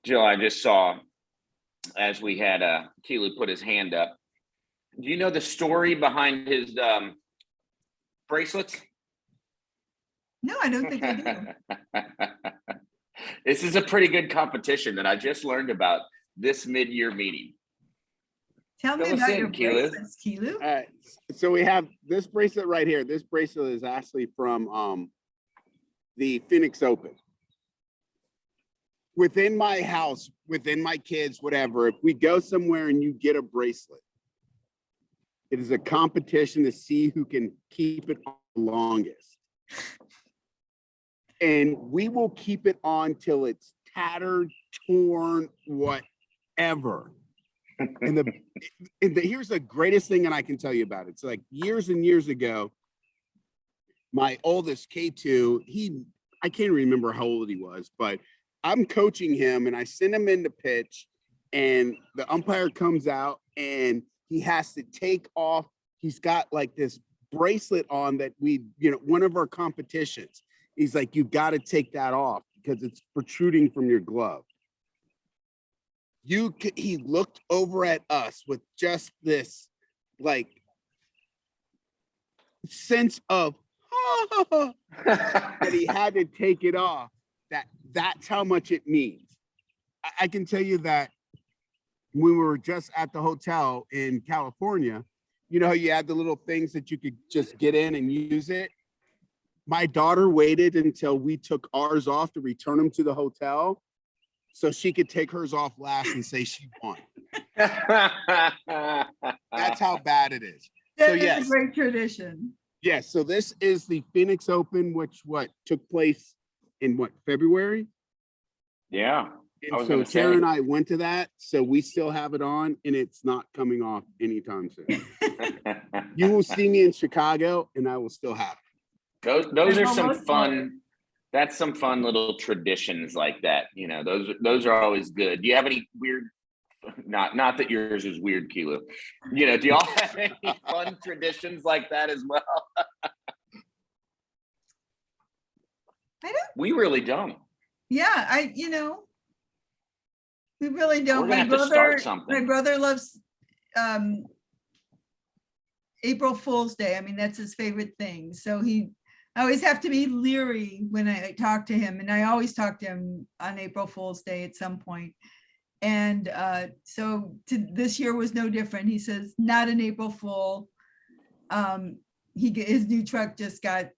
Speaker 1: Jill, I just saw as we had Kiilu put his hand up. Do you know the story behind his bracelets?
Speaker 3: No, I don't think I do.
Speaker 1: This is a pretty good competition that I just learned about this mid-year meeting.
Speaker 3: Tell me about your bracelets, Kiilu.
Speaker 2: All right. So we have this bracelet right here. This bracelet is actually from the Phoenix Open. Within my house, within my kids, whatever, if we go somewhere and you get a bracelet, it is a competition to see who can keep it the longest. And we will keep it on till it's tattered, torn, whatever. And here's the greatest thing that I can tell you about it. It's like years and years ago, my oldest K2, I can't remember how old he was, but I'm coaching him and I send him in to pitch and the umpire comes out and he has to take off. He's got like this bracelet on that one of our competitions. He's like, you got to take that off because it's protruding from your glove. He looked over at us with just this like sense of that he had to take it off. That's how much it means. I can tell you that when we were just at the hotel in California, you know how you had the little things that you could just get in and use it. My daughter waited until we took ours off to return them to the hotel so she could take hers off last and say she won. That's how bad it is.
Speaker 3: That's a great tradition.
Speaker 2: Yes. So this is the Phoenix Open, which took place in February?
Speaker 1: Yeah. I
Speaker 2: And
Speaker 1: was
Speaker 2: so
Speaker 1: gonna
Speaker 2: Tara
Speaker 1: say.
Speaker 2: and I went to that, so we still have it on, and it's not coming off anytime soon. You will see me in Chicago, and I will still have it.
Speaker 1: Those are
Speaker 3: I'm
Speaker 1: some
Speaker 3: almost
Speaker 1: fun. That's some fun little traditions like that. You know, those are always good. Do you have any weird? Not that yours is weird, Kiilu. You know, do y'all have any fun traditions like that as well?
Speaker 3: I don't.
Speaker 1: We really don't.
Speaker 3: Yeah, we really don't.
Speaker 1: We're gonna have to start something.
Speaker 3: My brother loves April Fool's Day. I mean, that's his favorite thing. So I always have to be leery when I talk to him, and I always talk to him on April Fool's Day at some point. And this year was no different. He says, not an April Fool. His new truck just got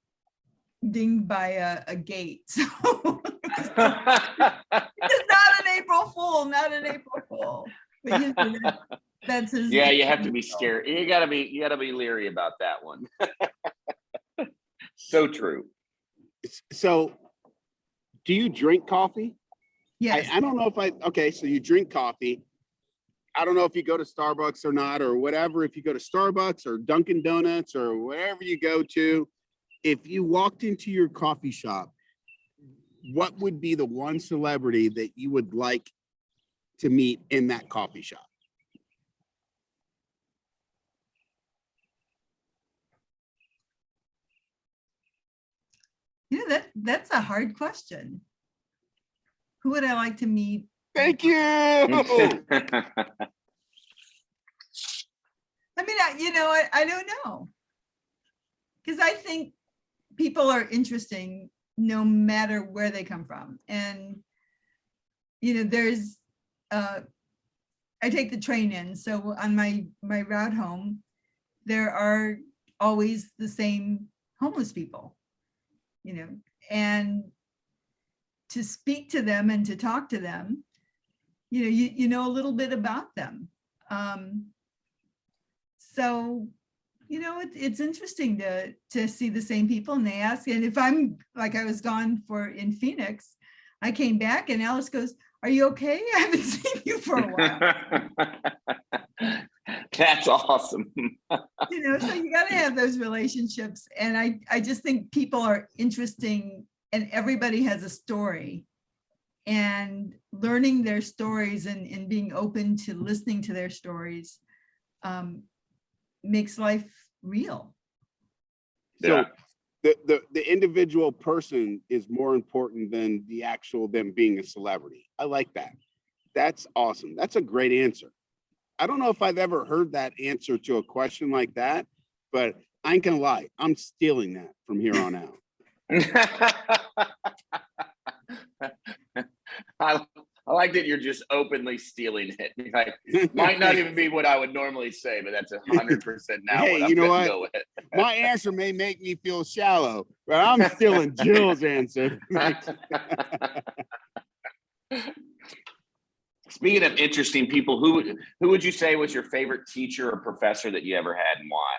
Speaker 3: dinged by a gate. So it's not an April Fool, not an April Fool. But usually that's his.
Speaker 1: Yeah, you have to be scared. You gotta be leery about that one. So true.
Speaker 2: So, do you drink coffee?
Speaker 3: Yes.
Speaker 2: I don't know if okay, so you drink coffee. I don't know if you go to Starbucks or not, or whatever. If you go to Starbucks or Dunkin' Donuts or wherever you go to, if you walked into your coffee shop, what would be the one celebrity that you would like to meet in that coffee shop?
Speaker 3: That's a hard question. Who would I like to meet?
Speaker 2: Thank you.
Speaker 3: I mean, I don't know. Because I think people are interesting no matter where they come from. And, I take the train in. So on my route home, there are always the same homeless people, and to speak to them and to talk to them, you know a little bit about them. So, it's interesting to see the same people, and they ask, and if I'm like, I was gone in Phoenix, I came back and Alice goes, "Are you okay? I haven't seen you for a while."
Speaker 1: That's awesome.
Speaker 3: So you got to have those relationships. And I just think people are interesting, and everybody has a story, and learning their stories and being open to listening to their stories makes life real.
Speaker 2: So the individual person is more important than the actual them being a celebrity. I like that. That's awesome. That's a great answer. I don't know if I've ever heard that answer to a question like that, but I ain't gonna lie. I'm stealing that from here on out.
Speaker 1: I like that you're just openly stealing it. Like, might not even be what I would normally say, but that's 100% now.
Speaker 2: Hey,
Speaker 1: what
Speaker 2: you know
Speaker 1: I'm
Speaker 2: what?
Speaker 1: Go with.
Speaker 2: My answer may make me feel shallow, but I'm stealing Jill's answer.
Speaker 1: Speaking of interesting people, who would you say was your favorite teacher or professor that you ever had, and why?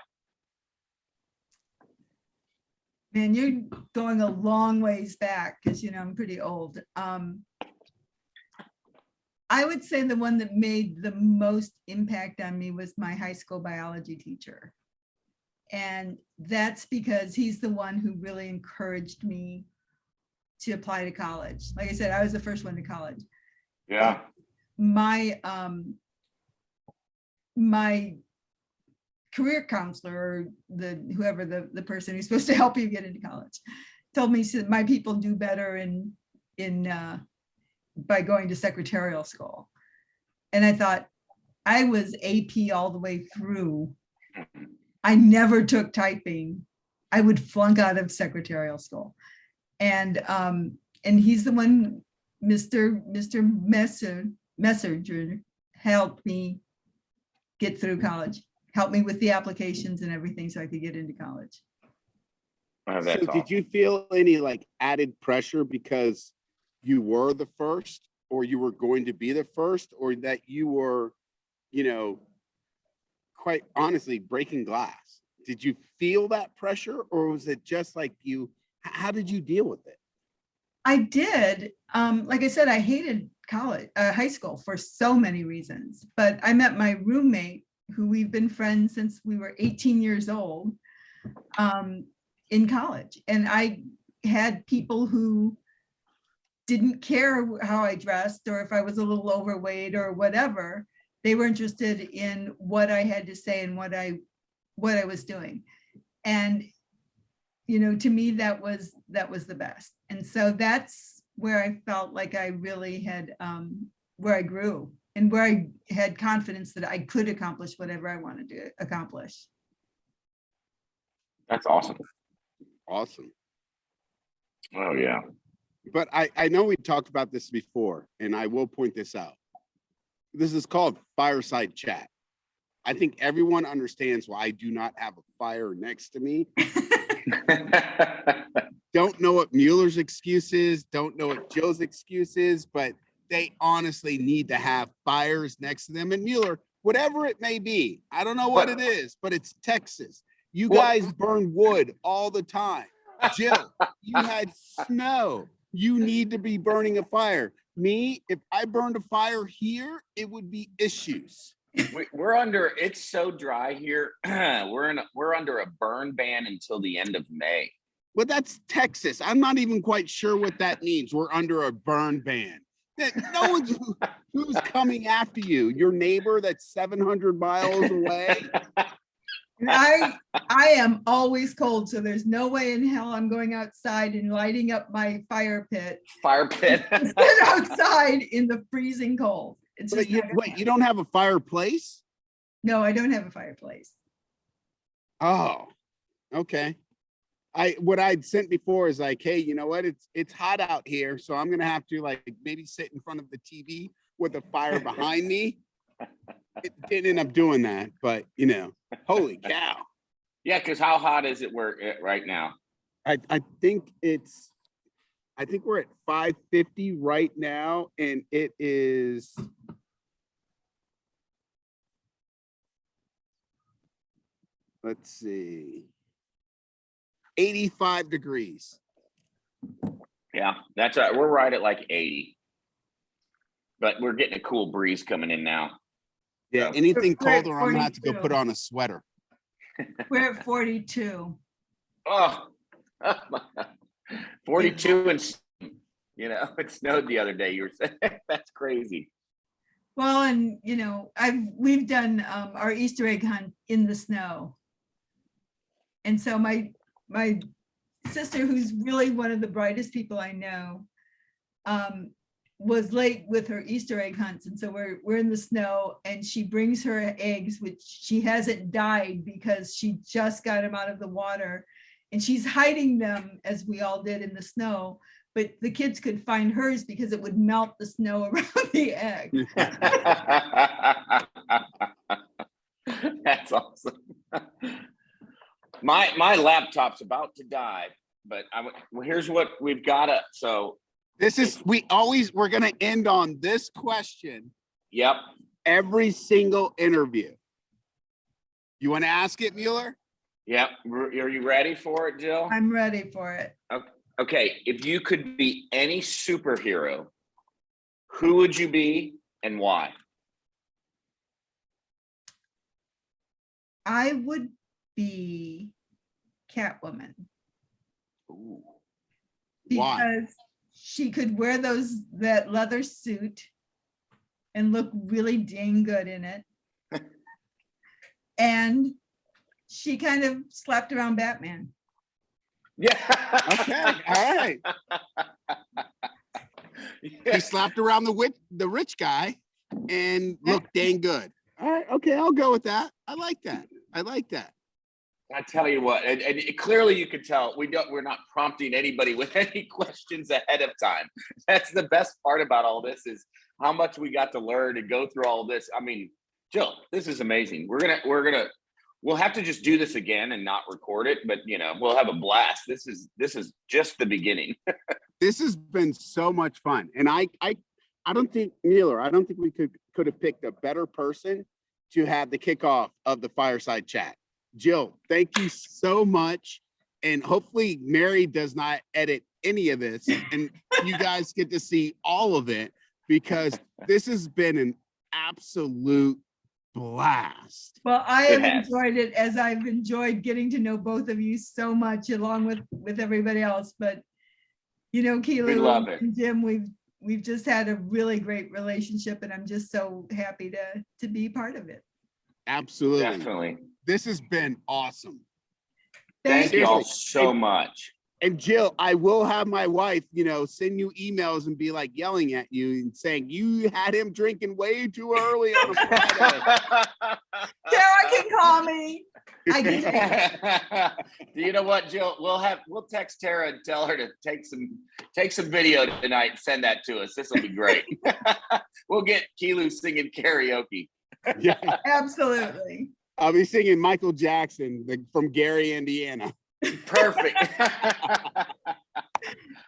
Speaker 3: Man, you're going a long ways back, because I'm pretty old. I would say the one that made the most impact on me was my high school biology teacher. And that's because he's the one who really encouraged me to apply to college. Like I said, I was the first one to college.
Speaker 1: Yeah.
Speaker 3: My career counselor, or whoever the person who's supposed to help you get into college, told me, said, my people do better by going to secretarial school. And I thought, I was AP all the way through. I never took typing. I would flunk out of secretarial school. And he's the one, Mr. Messenger, helped me get through college, helped me with the applications and everything so I could get into college.
Speaker 1: Oh,
Speaker 2: So did you feel any added pressure because you were the first, or you were going to be the first, or that you were, quite honestly breaking glass? Did you feel that pressure, or was it just how did you deal with it?
Speaker 3: I did. Like I said, I hated high school for so many reasons, but I met my roommate who we've been friends since we were 18 years old in college. And I had people who didn't care how I dressed or if I was a little overweight or whatever. They were interested in what I had to say and what I was doing. And, you know, to me, that was the best. And so that's where I felt like I really had, where I grew and where I had confidence that I could accomplish whatever I wanted to accomplish.
Speaker 1: That's awesome.
Speaker 2: Awesome.
Speaker 1: Oh yeah.
Speaker 2: But I know we talked about this before, and I will point this out. This is called Fireside Chat. I think everyone understands why I do not have a fire next to me. Don't know what Mueller's excuse is, don't know what Jill's excuse is, but they honestly need to have fires next to them. And Mueller, whatever it may be, I don't know what it is, but it's Texas. You guys burn wood all the time. Jill, you had snow. You need to be burning a fire. Me, if I burned a fire here, it would be issues.
Speaker 1: We're under, it's so dry here. We're under a burn ban until the end of May.
Speaker 2: Well, that's Texas. I'm not even quite sure what that means. We're under a burn ban. No one's who's coming after you. Your neighbor that's 700 miles away.
Speaker 3: I am always cold, so there's no way in hell I'm going outside and lighting up my fire pit.
Speaker 1: Fire pit.
Speaker 3: Sit outside in the freezing cold. It's just
Speaker 2: Wait, you don't have a fireplace?
Speaker 3: No, I don't have a fireplace.
Speaker 2: Oh, okay. What I'd sent before is like, hey, you know what? It's hot out here, so I'm gonna have to like maybe sit in front of the TV with a fire behind me. It didn't end up doing that, but you know, holy cow.
Speaker 1: Yeah, because how hot is it right now?
Speaker 2: I think we're at 550 right now, and it is let's see, 85 degrees.
Speaker 1: Yeah, that's right. We're right at like 80, but we're getting a cool breeze coming in now.
Speaker 2: Yeah,
Speaker 1: So.
Speaker 2: anything
Speaker 3: We're at
Speaker 2: colder, I'm gonna have to go
Speaker 3: 42.
Speaker 2: put on a sweater.
Speaker 3: We're at 42.
Speaker 1: Oh, 42 and you know, it snowed the other day. You were saying that's crazy.
Speaker 3: Well, and you know, we've done our Easter egg hunt in the snow. And so my sister, who's really one of the brightest people I know, was late with her Easter egg hunts. And so we're in the snow and she brings her eggs, which she hasn't dyed because she just got them out of the water. And she's hiding them, as we all did, in the snow. But the kids could find hers because it would melt the snow around the egg.
Speaker 1: That's awesome. My laptop's about to die, but here's what we've got to. So
Speaker 2: this is we're going to end on this question.
Speaker 1: Yep.
Speaker 2: Every single interview. You want to ask it, Mueller?
Speaker 1: Yep. Are you ready for it, Jill?
Speaker 3: I'm ready for it.
Speaker 1: Okay. If you could be any superhero, who would you be and why?
Speaker 3: I would be Catwoman.
Speaker 1: Ooh.
Speaker 2: Why?
Speaker 3: Because she could wear that leather suit and look really dang good in it. And she kind of slapped around Batman.
Speaker 1: Yeah.
Speaker 2: Okay. All right. He slapped around the rich guy and looked dang good. All right. Okay. I'll go with that. I like that.
Speaker 1: I tell you what, and clearly you could tell we're not prompting anybody with any questions ahead of time. That's the best part about all this is how much we got to learn and go through all this. I mean, Jill, this is amazing. We'll have to just do this again and not record it, but you know, we'll have a blast. This is just the beginning.
Speaker 2: This has been so much fun. And I don't think, Mueller, I don't think we could have picked a better person to have the kickoff of the Fireside Chat. Jill, thank you so much. and hopefully Mary does not edit any of this and you guys get to see all of it, because this has been an absolute blast.
Speaker 3: Well, I
Speaker 1: It
Speaker 3: have
Speaker 1: has.
Speaker 3: enjoyed it, as I've enjoyed getting to know both of you so much, along with everybody else. But you know,
Speaker 1: We love
Speaker 3: Kiilu
Speaker 1: it.
Speaker 3: and Jim, we've just had a really great relationship, and I'm just so happy to be part of it.
Speaker 2: Absolutely.
Speaker 1: Definitely.
Speaker 2: This has been awesome.
Speaker 1: Thank you all
Speaker 2: Seriously.
Speaker 1: so much.
Speaker 2: And Jill, I will have my wife, send you emails and be like yelling at you and saying you had him drinking way too early on a Friday.
Speaker 3: Tara can call me. I can.
Speaker 1: You know what, Jill? We'll text Tara and tell her to take some video tonight and send that to us. This will be great. We'll get Kiilu singing karaoke.
Speaker 2: Yeah,
Speaker 3: Absolutely.
Speaker 2: I'll be singing Michael Jackson from Gary, Indiana.
Speaker 1: Perfect.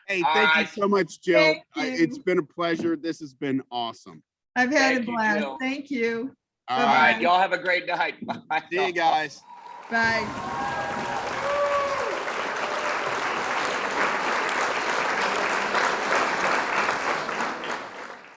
Speaker 2: Hey,
Speaker 1: All
Speaker 2: thank you
Speaker 1: right.
Speaker 2: so much, Jill.
Speaker 3: Thank you.
Speaker 2: It's been a pleasure. This has been awesome.
Speaker 3: I've had
Speaker 1: Thank
Speaker 3: a
Speaker 1: you,
Speaker 3: blast.
Speaker 1: Jill.
Speaker 3: Thank you.
Speaker 2: All
Speaker 1: All
Speaker 2: right.
Speaker 1: right, y'all have a great night. Bye.
Speaker 2: See you guys.
Speaker 3: Bye.